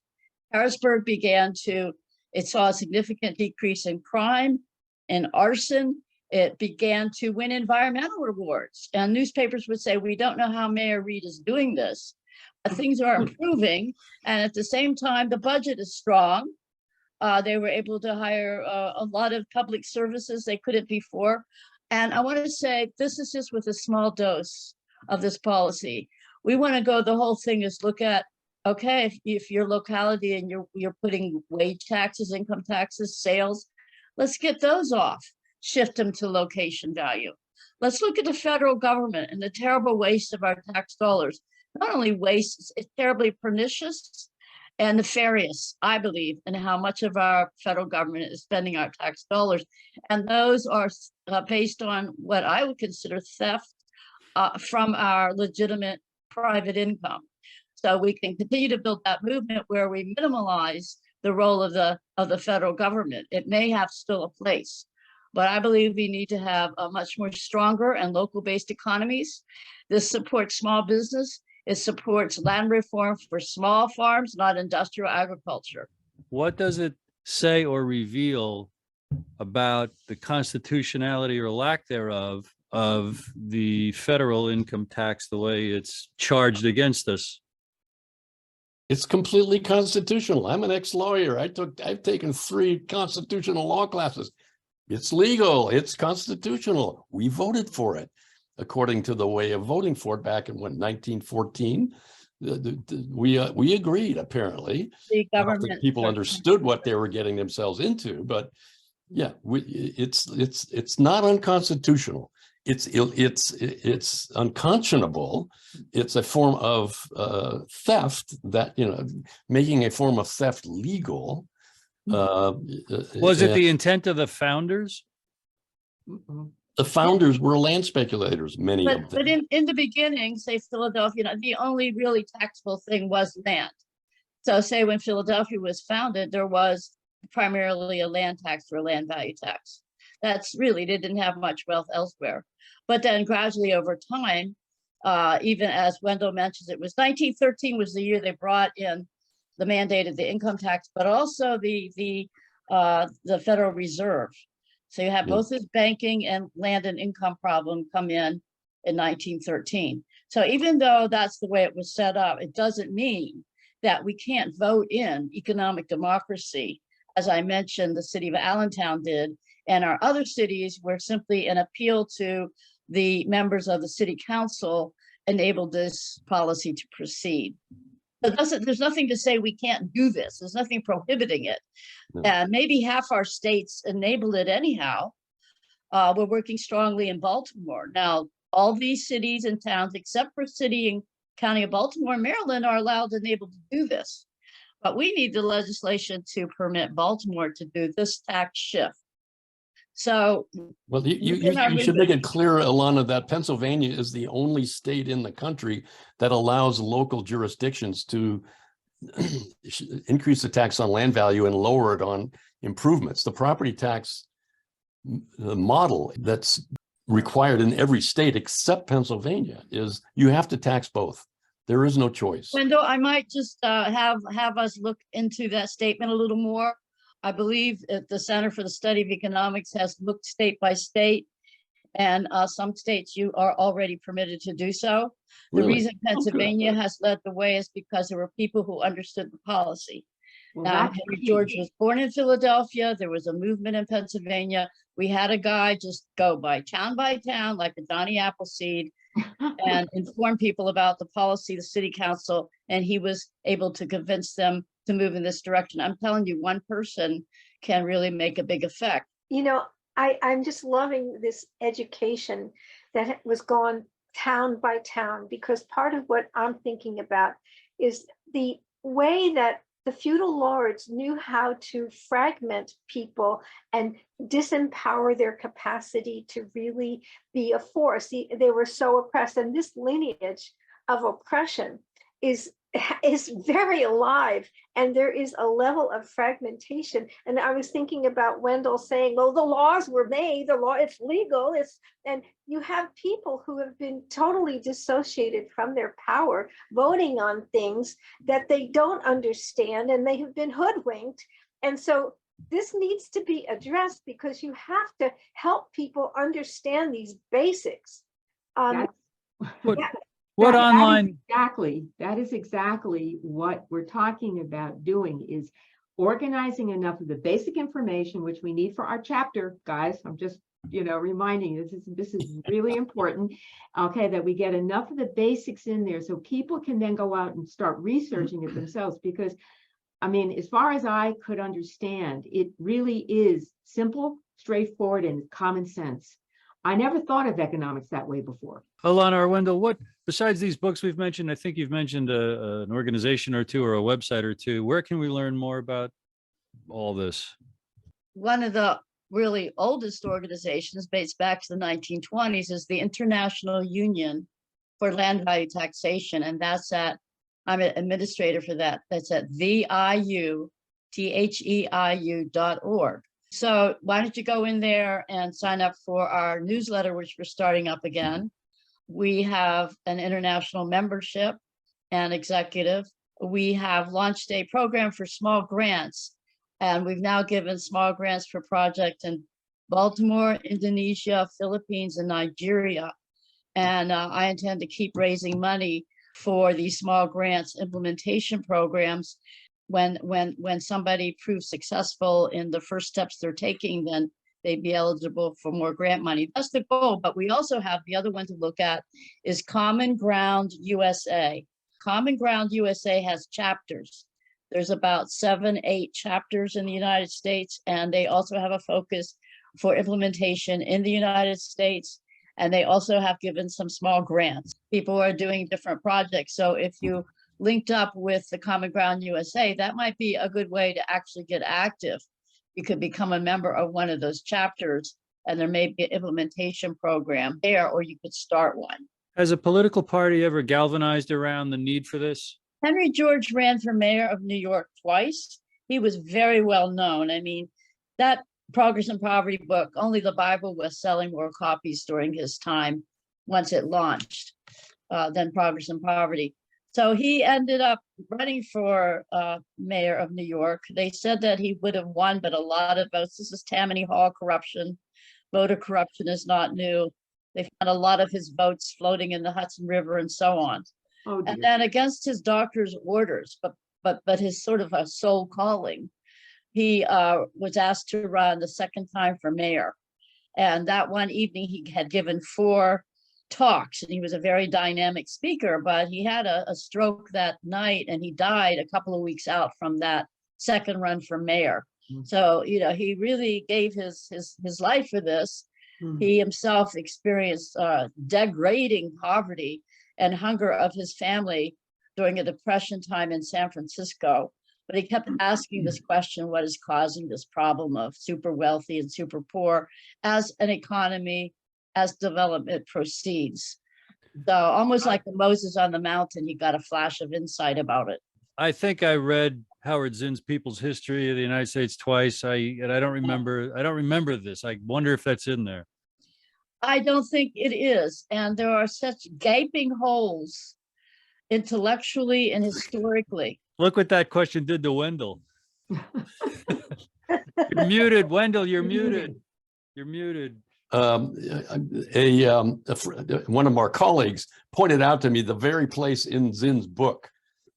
Harrisburg it saw a significant decrease in crime and arson. It began to win environmental rewards. And newspapers would say, we don't know how Mayor Reed is doing this, but things are improving. And at the same time, the budget is strong. They were able to hire a lot of public services they couldn't before. And I want to say, this is just with a small dose of this policy. We want to go, the whole thing is look at, okay, if your locality and you're putting wage taxes, income taxes, sales, let's get those off, shift them to location value. Let's look at the federal government and the terrible waste of our tax dollars. Not only waste, it's terribly pernicious and nefarious, I believe, in how much of our federal government is spending our tax dollars. And those are based on what I would consider theft from our legitimate private income. So we can continue to build that movement where we minimalize the role of the federal government. It may have still a place, but I believe we need to have a much more stronger and local-based economies. This supports small business. It supports land reform for small farms, not industrial agriculture. What does it say or reveal about the constitutionality or lack thereof of the federal income tax, the way it's charged against us? It's completely constitutional. I'm an ex-lawyer. I've taken 3 constitutional law classes. It's legal. It's constitutional. We voted for it according to the way of voting for it back in 1914. We agreed, apparently. The I don't think government people understood what they were getting themselves into, but yeah, it's not unconstitutional. It's unconscionable. It's a form of theft that, making a form of theft legal. Was it the intent of the founders? The founders were land speculators, many of them. But in the beginning, say Philadelphia, the only really taxable thing was land. So say when Philadelphia was founded, there was primarily a land tax or a land value tax. That's really, they didn't have much wealth elsewhere. But then gradually over time, even as Wendell mentions, it was 1913 was the year they brought in the mandate of the income tax, but also the Federal Reserve. So you have both this banking and land and income problem come in 1913. So even though that's the way it was set up, it doesn't mean that we can't vote in economic democracy. As I mentioned, the city of Allentown did, and our other cities were simply an appeal to the members of the city council enabled this policy to proceed. There's nothing to say we can't do this. There's nothing prohibiting it. No. Maybe half our states enable it anyhow. We're working strongly in Baltimore. Now, all these cities and towns, except for city and county of Baltimore and Maryland, are allowed and able to do this. But we need the legislation to permit Baltimore to do this tax shift. So, well, you should make it clear, Alana, that Pennsylvania is the only state in the country that allows local jurisdictions to increase the tax on land value and lower it on improvements. The property tax model that's required in every state except Pennsylvania is you have to tax both. There is no choice. Wendell, I might just have us look into that statement a little more. I believe that the Center for the Study of Economics has looked state by state, and some states you are already permitted to do so. The Really? reason Pennsylvania has led the way is because there were people who understood the policy. Well, Now, that's Henry key. George was born in Philadelphia. There was a movement in Pennsylvania. We had a guy just go by town like a Johnny Appleseed and inform people about the policy of the city council, and he was able to convince them to move in this direction. I'm telling you, one person can really make a big effect. I'm just loving this education that was gone town by town, because part of what I'm thinking about is the way that the feudal lords knew how to fragment people and disempower their capacity to really be a force. They were so oppressed, and this lineage of oppression is very alive, and there is a level of fragmentation. And I was thinking about Wendell saying, "Oh, the laws were made, the law, it's legal." And you have people who have been totally dissociated from their power, voting on things that they don't understand, and they have been hoodwinked. And so this needs to be addressed, because you have to help people understand these basics. What online? That is exactly what we're talking about doing, is organizing enough of the basic information which we need for our chapter, guys. I'm just, reminding you, this is really important. Okay, that we get enough of the basics in there so people can then go out and start researching it themselves. Because, I mean, as far as I could understand, it really is simple, straightforward, and common sense. I never thought of economics that way before. Alana or Wendell, what, besides these books we've mentioned, I think you've mentioned an organization or two or a website or two. Where can we learn more about all this? One of the really oldest organizations, dates back to the 1920s, is the International Union for Land Value Taxation. And I'm an administrator for that. That's at viutheiu.org. So why don't you go in there and sign up for our newsletter, which we're starting up again. We have an international membership and executive. We have launched a program for small grants, and we've now given small grants for projects in Baltimore, Indonesia, Philippines, and Nigeria. And I intend to keep raising money for these small grants implementation programs. When somebody proves successful in the first steps they're taking, then they'd be eligible for more grant money. That's the goal. But we also have the other one to look at is Common Ground USA. Common Ground USA has chapters. There's about 7-8 chapters in the United States, and they also have a focus for implementation in the United States. And they also have given some small grants. People are doing different projects. So if you linked up with the Common Ground USA, that might be a good way to actually get active. You could become a member of one of those chapters, and there may be an implementation program there, or you could start one. Has a political party ever galvanized around the need for this? Henry George ran for mayor of New York twice. He was very well known. I mean, that Progress and Poverty book, only the Bible was selling more copies during his time once it launched than Progress and Poverty. So he ended up running for mayor of New York. They said that he would have won, but a lot of votes. This is Tammany Hall corruption. Voter corruption is not new. They found a lot of his votes floating in the Hudson River and so on. Oh, dear. And then against his doctor's orders, but his sort of a soul calling, he was asked to run the second time for mayor. And that one evening he had given 4 talks, and he was a very dynamic speaker, but he had a stroke that night, and he died a couple of weeks out from that second run for mayor. So, he really gave his life for this. He himself experienced degrading poverty and hunger of his family during a depression time in San Francisco. But he kept asking this question, what is causing this problem of super wealthy and super poor as an economy, as development proceeds? So almost like the Moses on the mountain, he got a flash of insight about it. I think I read Howard Zinn's People's History of the United States twice. I don't remember this. I wonder if that's in there. I don't think it is. And there are such gaping holes intellectually and historically. Look what that question did to Wendell. You're muted, Wendell, you're muted. You're muted. One of our colleagues pointed out to me the very place in Zinn's book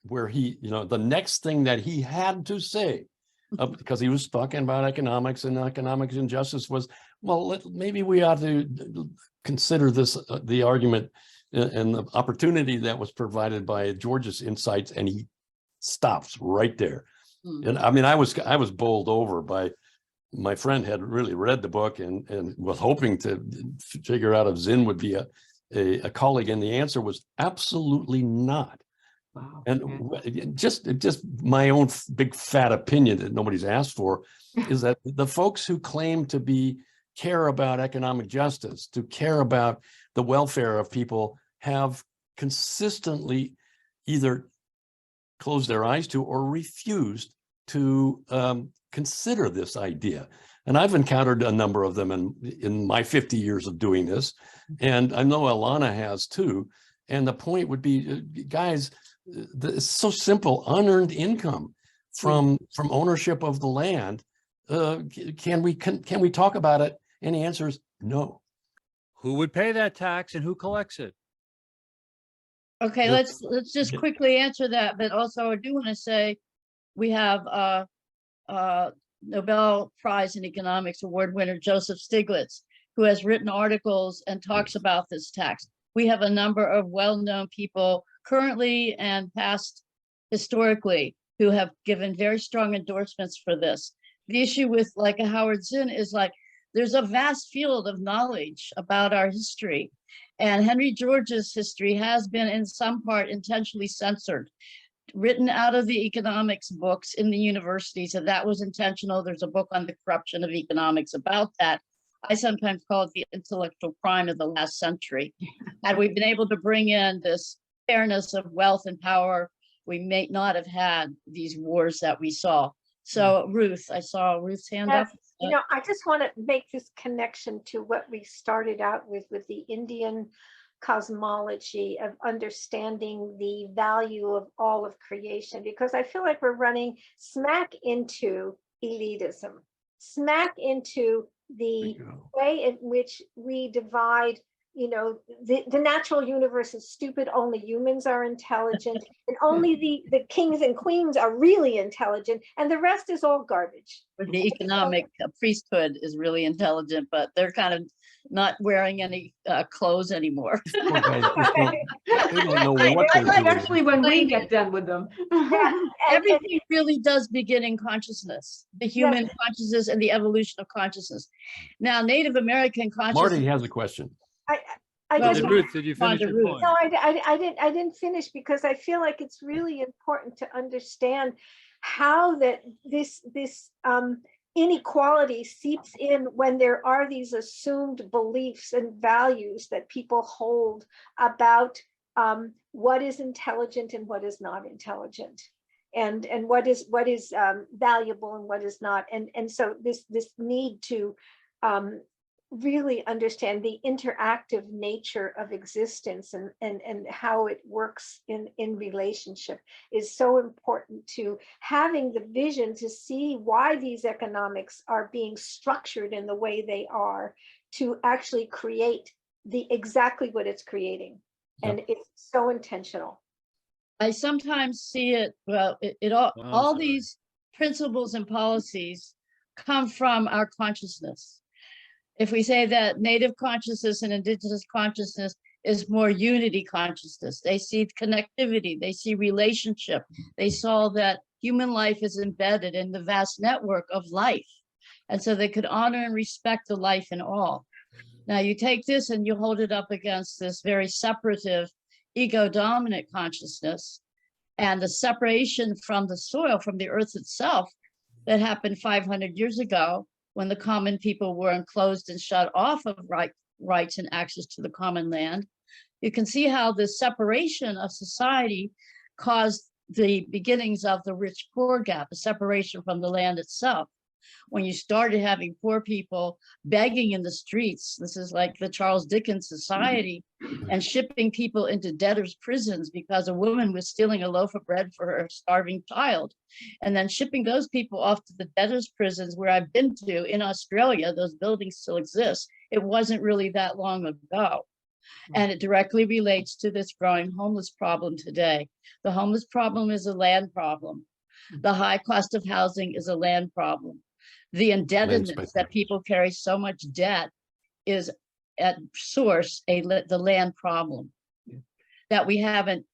where he, the next thing that he had to say, because he was talking about economics and economic injustice, was, well, maybe we ought to consider this, the argument and the opportunity that was provided by George's insights, and he stops right there. And I mean, I was bowled over by, my friend had really read the book and was hoping to figure out if Zinn would be a colleague, and the answer was absolutely not. Wow. And yeah. just my own big fat opinion that nobody's asked for is that the folks who claim to care about economic justice, to care about the welfare of people, have consistently either closed their eyes to or refused to consider this idea. And I've encountered a number of them in my 50 years of doing this, and I know Alana has too. And the point would be, guys, it's so simple: unearned income from ownership of the land. Can we talk about it? And the answer is no. Who would pay that tax and who collects it? Okay, Yeah. let's just quickly answer that, but also I do want to say we have Nobel Prize in Economics Award winner Joseph Stiglitz, who has written articles and talks about this tax. We have a number of well-known people currently and past historically who have given very strong endorsements for this. The issue with like a Howard Zinn is like, there's a vast field of knowledge about our history. And Henry George's history has been in some part intentionally censored, written out of the economics books in the universities, and that was intentional. There's a book on the corruption of economics about that. I sometimes call it the intellectual crime of the last century. Had we been able to bring in this fairness of wealth and power, we may not have had these wars that we saw. So Ruth, I saw Ruth's hand up. You know, I just want to make this connection to what we started out with the Indian cosmology of understanding the value of all of creation, because I feel like we're running smack into elitism, smack into the way in which we divide, you know, the natural universe is stupid, only humans are intelligent, and only the kings and queens are really intelligent, and the rest is all garbage. The economic priesthood is really intelligent, but they're kind of not wearing any clothes anymore. Poor guys just they don't know what they're doing. Especially when we get done with them. Everything really does begin in consciousness, the human consciousness and the evolution of consciousness. Now, Native American consciousness. Marty has a question. I Well, just Ruth, did you finish your Ruth. point? No, I didn't finish, because I feel like it's really important to understand how that this inequality seeps in when there are these assumed beliefs and values that people hold about what is intelligent and what is not intelligent, and what is valuable and what is not, and so this need to really understand the interactive nature of existence and how it works in relationship is so important to having the vision to see why these economics are being structured in the way they are to actually create exactly what it's creating. And it's so intentional. I sometimes see it, well, all these principles and policies come from our consciousness. If we say that Native consciousness and Indigenous consciousness is more unity consciousness, they see connectivity, they see relationship, they saw that human life is embedded in the vast network of life. And so they could honor and respect the life in all. Now you take this and you hold it up against this very separative, ego-dominant consciousness and the separation from the soil, from the earth itself, that happened 500 years ago, when the common people were enclosed and shut off of rights and access to the common land. You can see how the separation of society caused the beginnings of the rich-poor gap, a separation from the land itself. When you started having poor people begging in the streets, this is like the Charles Dickens society, and shipping people into debtors' prisons because a woman was stealing a loaf of bread for her starving child, and then shipping those people off to the debtors' prisons where I've been to in Australia. Those buildings still exist. It wasn't really that long ago. And it directly relates to this growing homeless problem today. The homeless problem is a land problem. The high cost of housing is a land problem. The indebtedness that people carry so much debt is at source the land problem. That we haven't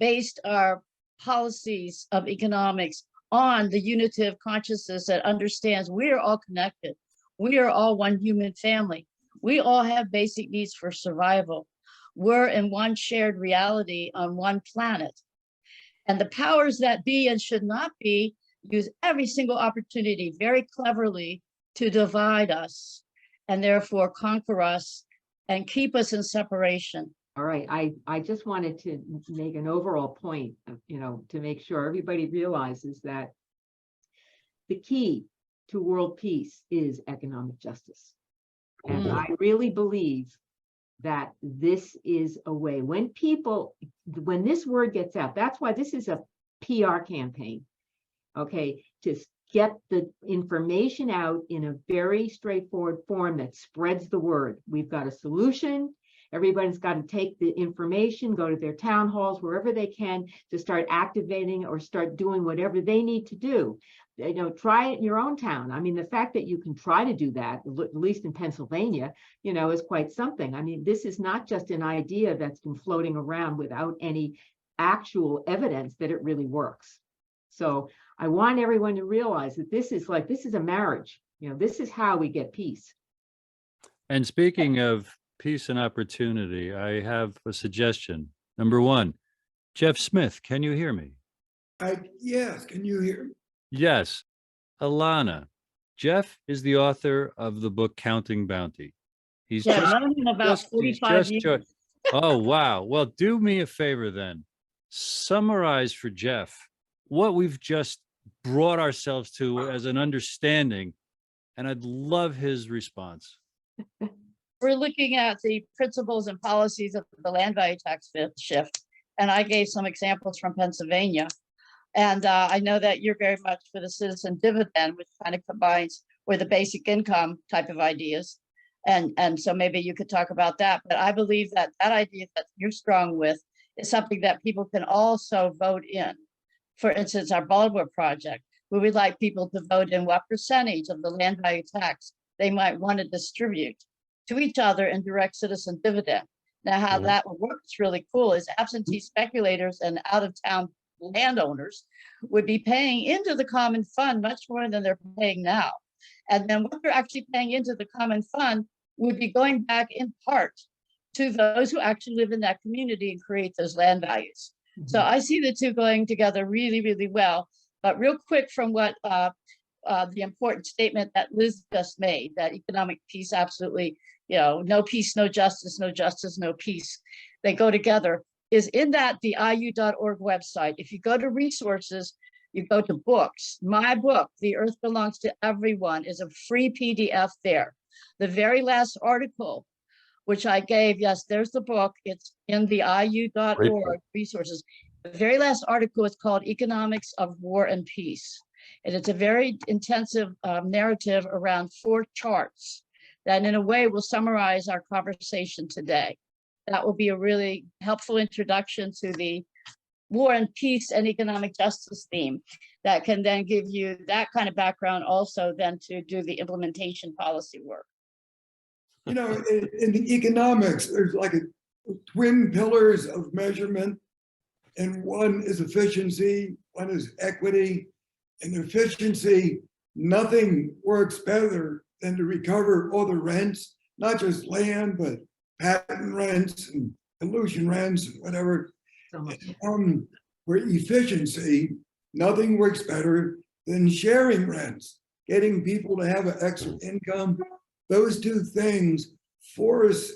based our policies of economics on the unitive consciousness that understands we are all connected. We are all one human family. We all have basic needs for survival. We're in one shared reality on one planet. And the powers that be and should not be use every single opportunity very cleverly to divide us and therefore conquer us and keep us in separation. All right, I just wanted to make an overall point, to make sure everybody realizes that the key to world peace is economic justice. And I really believe that this is a way, when this word gets out, that's why this is a PR campaign, okay, to get the information out in a very straightforward form that spreads the word. We've got a solution. Everybody's got to take the information, go to their town halls, wherever they can, to start activating or start doing whatever they need to do. Try it in your own town. I mean, the fact that you can try to do that, at least in Pennsylvania, is quite something. I mean, this is not just an idea that's been floating around without any actual evidence that it really works. So I want everyone to realize that this is a marriage. This is how we get peace. And speaking of peace and opportunity, I have a suggestion. Number one, Jeff Smith, can you hear me? Yes, can you hear me? Yes. Alana, Jeff is the author of the book Counting Bounty. He's Yeah, just, I've known him about he's 45 just years. oh, wow. Well, do me a favor then. Summarize for Jeff what we've just brought ourselves to as an understanding, and I'd love his response. We're looking at the principles and policies of the land value tax shift, and I gave some examples from Pennsylvania. And I know that you're very much for the citizen dividend, which kind of combines with the basic income type of ideas. And so maybe you could talk about that. But I believe that that idea that you're strong with is something that people can also vote in. For instance, our Baltimore project, we would like people to vote in what percentage of the land value tax they might want to distribute to each other in direct citizen dividend. Now, how that works really cool is absentee speculators and out-of-town landowners would be paying into the common fund much more than they're paying now. And then what they're actually paying into the common fund would be going back in part to those who actually live in that community and create those land values. So I see the two going together really, really well. But real quick from what the important statement that Liz just made, that economic peace, absolutely, no peace, no justice, no justice, no peace. They go together. Is in that the IU.org website. If you go to resources, you go to books. My book, The Earth Belongs to Everyone, is a free PDF there. The very last article, which I gave, yes, there's the book. It's in the IU.org resources. The very last article is called Economics of War and Peace. And it's a very intensive narrative around 4 charts that in a way will summarize our conversation today. That will be a really helpful introduction to the war and peace and economic justice theme that can then give you that kind of background also then to do the implementation policy work. In the economics, there's like twin pillars of measurement, and one is efficiency, one is equity. And efficiency, nothing works better than to recover all the rents, not just land, but patent rents and pollution rents and whatever. For efficiency, nothing works better than sharing rents, getting people to have an extra income. Those two things force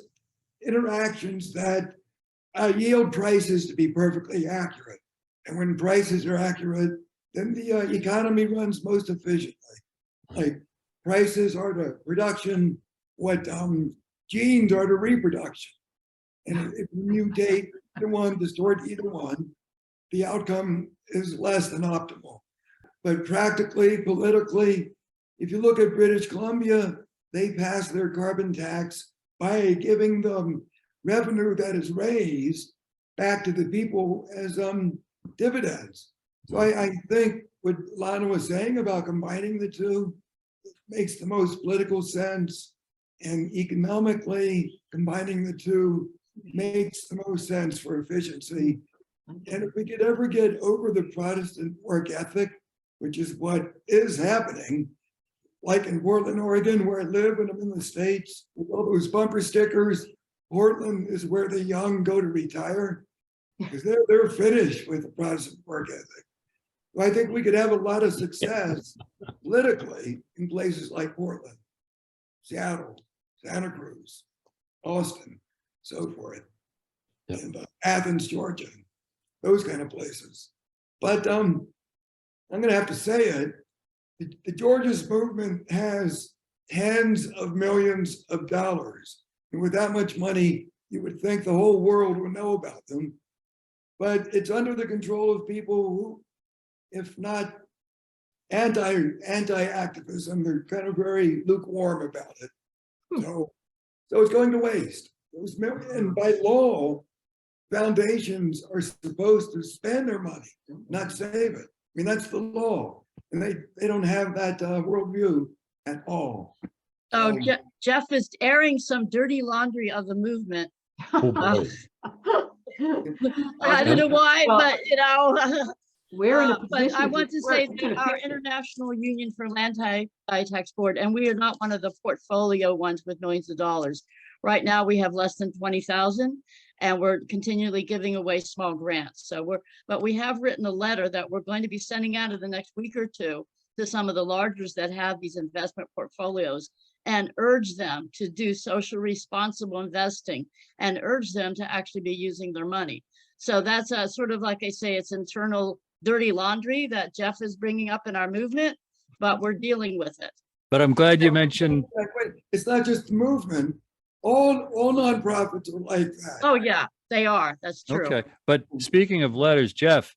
interactions that yield prices to be perfectly accurate. And when prices are accurate, then the economy runs most efficiently. Like prices are to production what genes are to reproduction. And if you mutate either one, distort either one, the outcome is less than optimal. But practically, politically, if you look at British Columbia, they passed their carbon tax by giving them revenue that is raised back to the people as dividends. So I think what Lana was saying about combining the two makes the most political sense, and economically combining the two makes the most sense for efficiency. And if we could ever get over the Protestant work ethic, which is what is happening, like in Portland, Oregon, where I live and I'm in the States, with all those bumper stickers, Portland is where the young go to retire because they're finished with the Protestant work ethic. Well, I think we could have a lot of success politically in places like Portland, Seattle, Santa Cruz, Austin, so forth, Yep. and Athens, Georgia, those kind of places. But I'm going to have to say it. The Georgia's movement has tens of millions of dollars. And with that much money, you would think the whole world would know about them. But it's under the control of people who, if not anti-activism, they're kind of very lukewarm about it. So it's going to waste. Those million, and by law, foundations are supposed to spend their money, not save it. I mean, that's the law. And they don't have that worldview at all. Oh, Jeff is airing some dirty laundry of the movement. Oh, boy. I don't know why, Well, but you know. We're in a But position. I want to we're- say we're that gonna our fix it. International Union for Land Tax Board, and we are not one of the portfolio ones with millions of dollars. Right now, we have less than 20,000, and we're continually giving away small grants. But we have written a letter that we're going to be sending out in the next week or two to some of the largers that have these investment portfolios and urge them to do social responsible investing and urge them to actually be using their money. So that's a sort of, like I say, it's internal dirty laundry that Jeff is bringing up in our movement, but we're dealing with it. But I'm glad you mentioned, It's not just the movement. All nonprofits are like that. Oh, yeah, they are. That's true. okay, but speaking of letters, Jeff,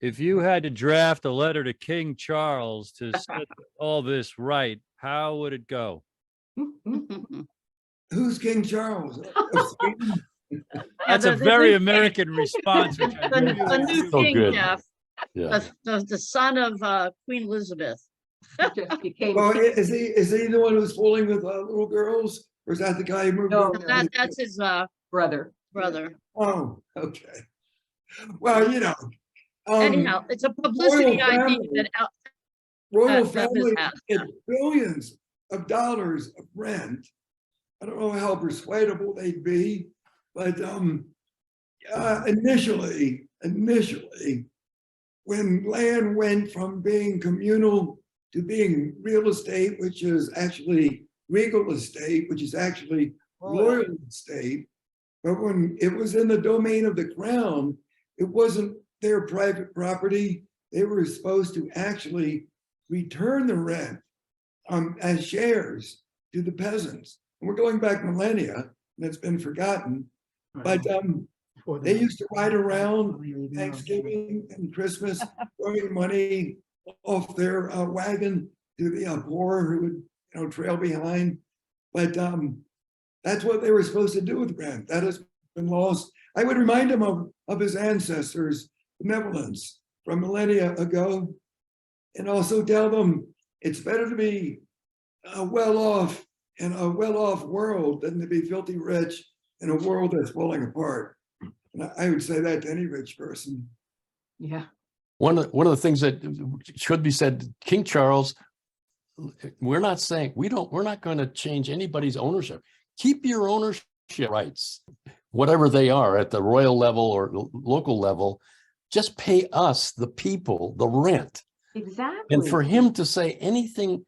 if you had to draft a letter to King Charles to set all this right, how would it go? Who's King Charles? Of Sweden? That's a the very new- American response. Which I The really new So king, good. Jeff, Yeah. the son of Queen Elizabeth. Just became. Well, is he the one who's fooling with little girls? Or is that the guy who moved? No, in? That's his brother. brother. Oh, okay. Well, you know. Anyhow, it's a publicity royal idea family. that Royal that is families that, get billions of dollars of rent. I don't know how persuadable they'd be, but initially, when land went from being communal to being real estate, which is actually regal estate, which is actually royal estate, but when it was in the domain of the crown, it wasn't their private property. They were supposed to actually return the rent as shares to the peasants. And we're going back millennia, and it's been forgotten. But they used to ride around Thanksgiving and Christmas, throwing money off their wagon to the poor who would, trail behind. But that's what they were supposed to do with rent. That has been lost. I would remind him of his ancestors' benevolence from millennia ago, and also tell them it's better to be well off in a well-off world than to be filthy rich in a world that's falling apart. And I would say that to any rich person. Yeah. One of the things that should be said, King Charles, we're not saying we're not going to change anybody's ownership. Keep your ownership rights, whatever they are at the royal level or local level. Just pay us, the people, the rent. Exactly. And for him to say anything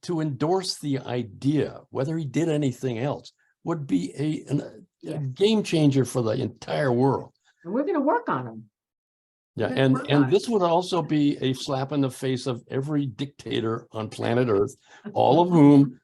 to endorse the idea, whether he did anything else, would be a game changer for the entire world. And we're going to work on them. Yeah, We're gonna work on and it. this would also be a slap in the face of every dictator on planet Earth, all of whom,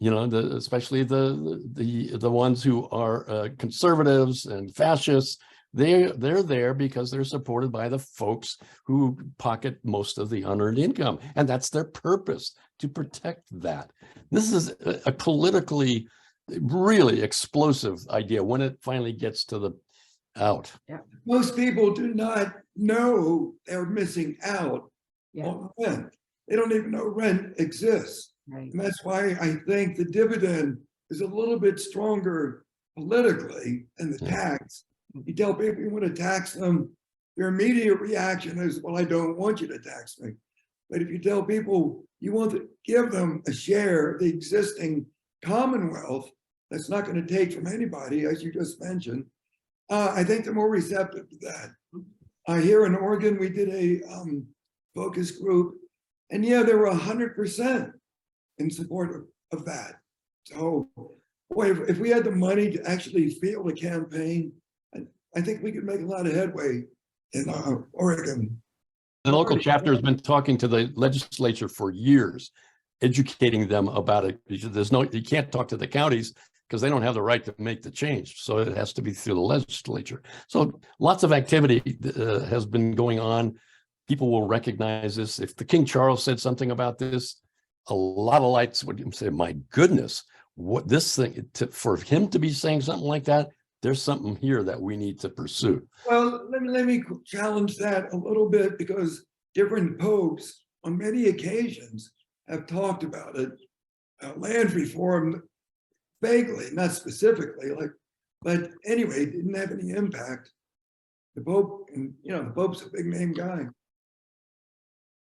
especially the ones who are conservatives and fascists. They're there because they're supported by the folks who pocket most of the unearned income, and that's their purpose, to protect that. This is a politically really explosive idea when it finally gets to the out. Most people do not know they're missing out on rent. They don't even know rent exists. Right. And that's why I think the dividend is a little bit stronger politically than the tax. You tell people you want to tax them, their immediate reaction is, well, I don't want you to tax me. But if you tell people you want to give them a share of the existing commonwealth, that's not going to take from anybody, as you just mentioned. I think they're more receptive to that. Here in Oregon, we did a focus group, and yeah, they were 100% in support of that. So, boy, if we had the money to actually field a campaign, I think we could make a lot of headway in Oregon. The local chapter has been talking to the legislature for years, educating them about it. You can't talk to the counties because they don't have the right to make the change. So it has to be through the legislature. So lots of activity has been going on. People will recognize this. If the King Charles said something about this, a lot of lights would say, my goodness, what this thing, for him to be saying something like that, there's something here that we need to pursue. Well, let me challenge that a little bit, because different popes on many occasions have talked about it. Land reform, vaguely, not specifically, but anyway, it didn't have any impact. The Pope, and the Pope's a big name guy.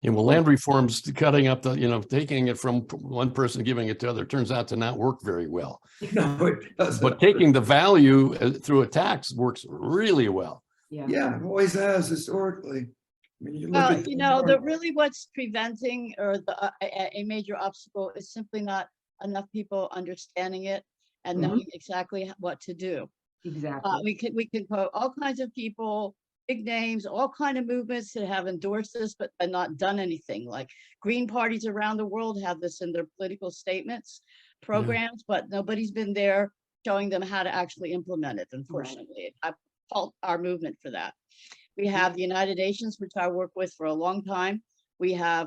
And well, land reforms, cutting up taking it from one person, giving it to other, turns out to not work very well. No, it doesn't. But taking the value through a tax works really well. Yeah, it always has historically. I mean, you look Well, at really what's preventing or a major obstacle is simply not enough people understanding it and knowing exactly what to do. Exactly. We could quote all kinds of people, big names, all kind of movements that have endorsed this but not done anything. Like green parties around the world have this in their political statements, programs, but nobody's been there showing them how to actually implement it. Unfortunately, I fault our movement for that. We have the United Nations, which I work with for a long time. We have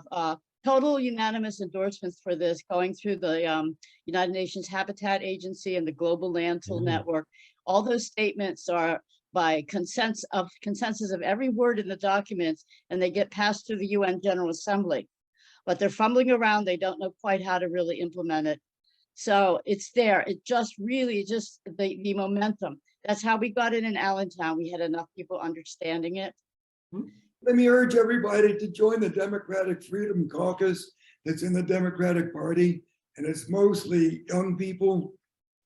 total unanimous endorsements for this going through the United Nations Habitat Agency and the Global Landfill Network. All those statements are by consensus of every word in the documents, and they get passed through the UN General Assembly. But they're fumbling around. They don't know quite how to really implement it. So it's there. It just really the momentum. That's how we got it in Allentown. We had enough people understanding it. Let me urge everybody to join the Democratic Freedom Caucus that's in the Democratic Party, and it's mostly young people.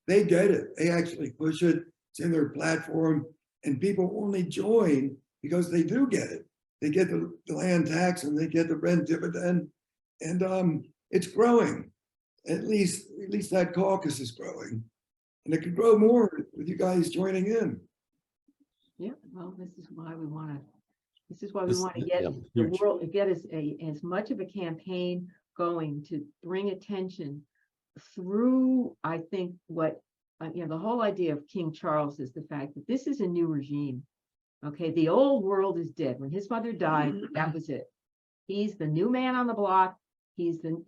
They get it. They actually push it. It's in their platform, and people only join because they do get it. They get the land tax and they get the rent dividend, and it's growing. At least that caucus is growing, and it could grow more with you guys joining in. Yeah, well, this is why we want to get huge. the world, get as much of a campaign going to bring attention through, I think, what the whole idea of King Charles is the fact that this is a new regime. Okay, the old world is dead. When his mother died, that was it. He's the new man on the block. He's the,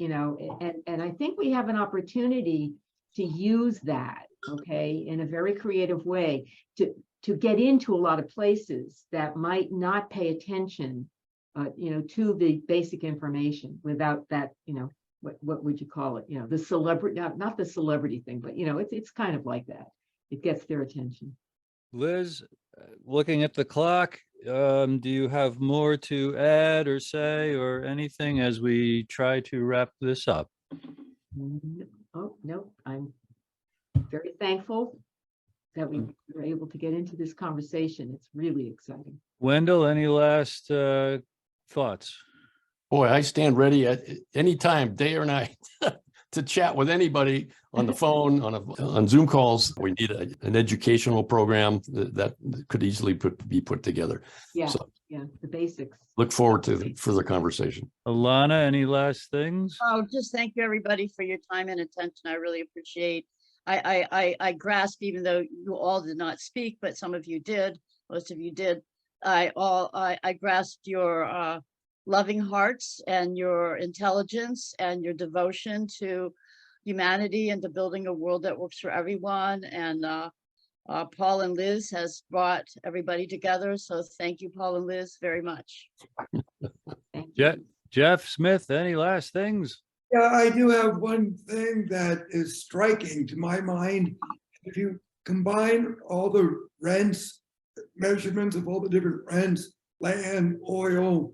and I think we have an opportunity to use that, okay, in a very creative way to get into a lot of places that might not pay attention, to the basic information without that, what would you call it? The celebrity, not the celebrity thing, but it's kind of like that. It gets their attention. Liz, looking at the clock, do you have more to add or say or anything as we try to wrap this up? Oh, no, I'm very thankful that we were able to get into this conversation. It's really exciting. Wendell, any last thoughts? Boy, I stand ready at any time, day or night, to chat with anybody on the phone, on Zoom calls. We need an educational program that could easily be put together. Yeah, So, the basics. look forward to the further conversation. Alana, any last things? Oh, just thank you, everybody, for your time and attention. I really appreciate. I grasp, even though you all did not speak, but some of you did. Most of you did. I grasped your loving hearts and your intelligence and your devotion to humanity and to building a world that works for everyone. And Paul and Liz has brought everybody together. So thank you, Paul and Liz, very much. Thank you. Jeff Smith, any last things? Yeah, I do have one thing that is striking to my mind. If you combine all the rents, measurements of all the different rents, land, oil,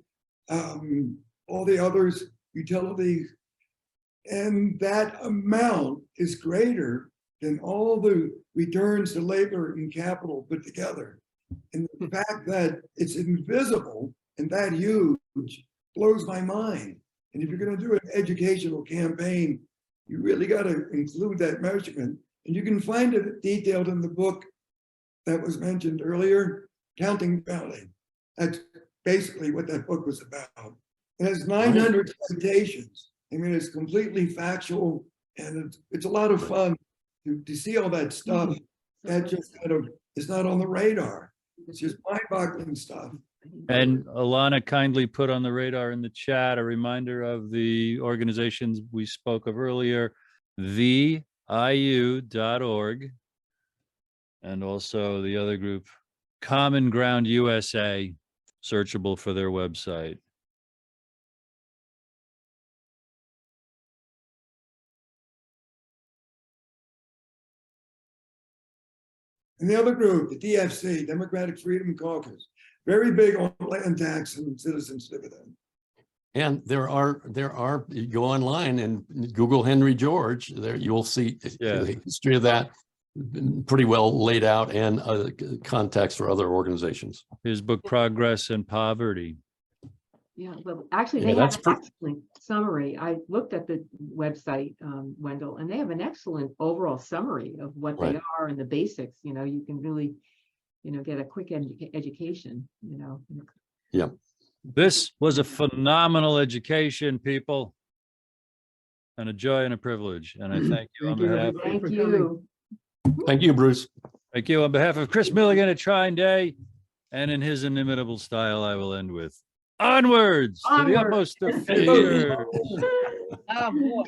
all the others, utilities. And that amount is greater than all the returns to labor and capital put together. And the fact that it's invisible and that huge blows my mind. And if you're going to do an educational campaign, you really got to include that measurement. And you can find it detailed in the book that was mentioned earlier, Counting Valley. That's basically what that book was about. It has 900 citations. I mean, it's completely factual, and it's a lot of fun to see all that stuff that just kind of is not on the radar. It's just mind-boggling stuff. And Alana kindly put on the radar in the chat a reminder of the organizations we spoke of earlier, theiu.org, and also the other group, Common Ground USA, searchable for their website. And the other group, the DFC, Democratic Freedom Caucus, very big on land tax and citizens dividend. And there are, you go online and Google Henry George, there you will see the history of that pretty well laid out, and context for other organizations. His book, Progress and Poverty. Yeah, well, actually, Yeah, they have that's an excellent summary. I looked at the website, Wendell, and they have an excellent overall summary of what they Right. are and the basics. You know, you can really, get a quick education, Yeah. This was a phenomenal education, people, and a joy and a privilege. And I thank you on Thank you, behalf. everybody. Thank for you. Thank you, Bruce. Thank you on behalf of Chris Milligan at Trine Day, and in his inimitable style, I will end with onwards to the Onward. utmost of fear. Oh, boy.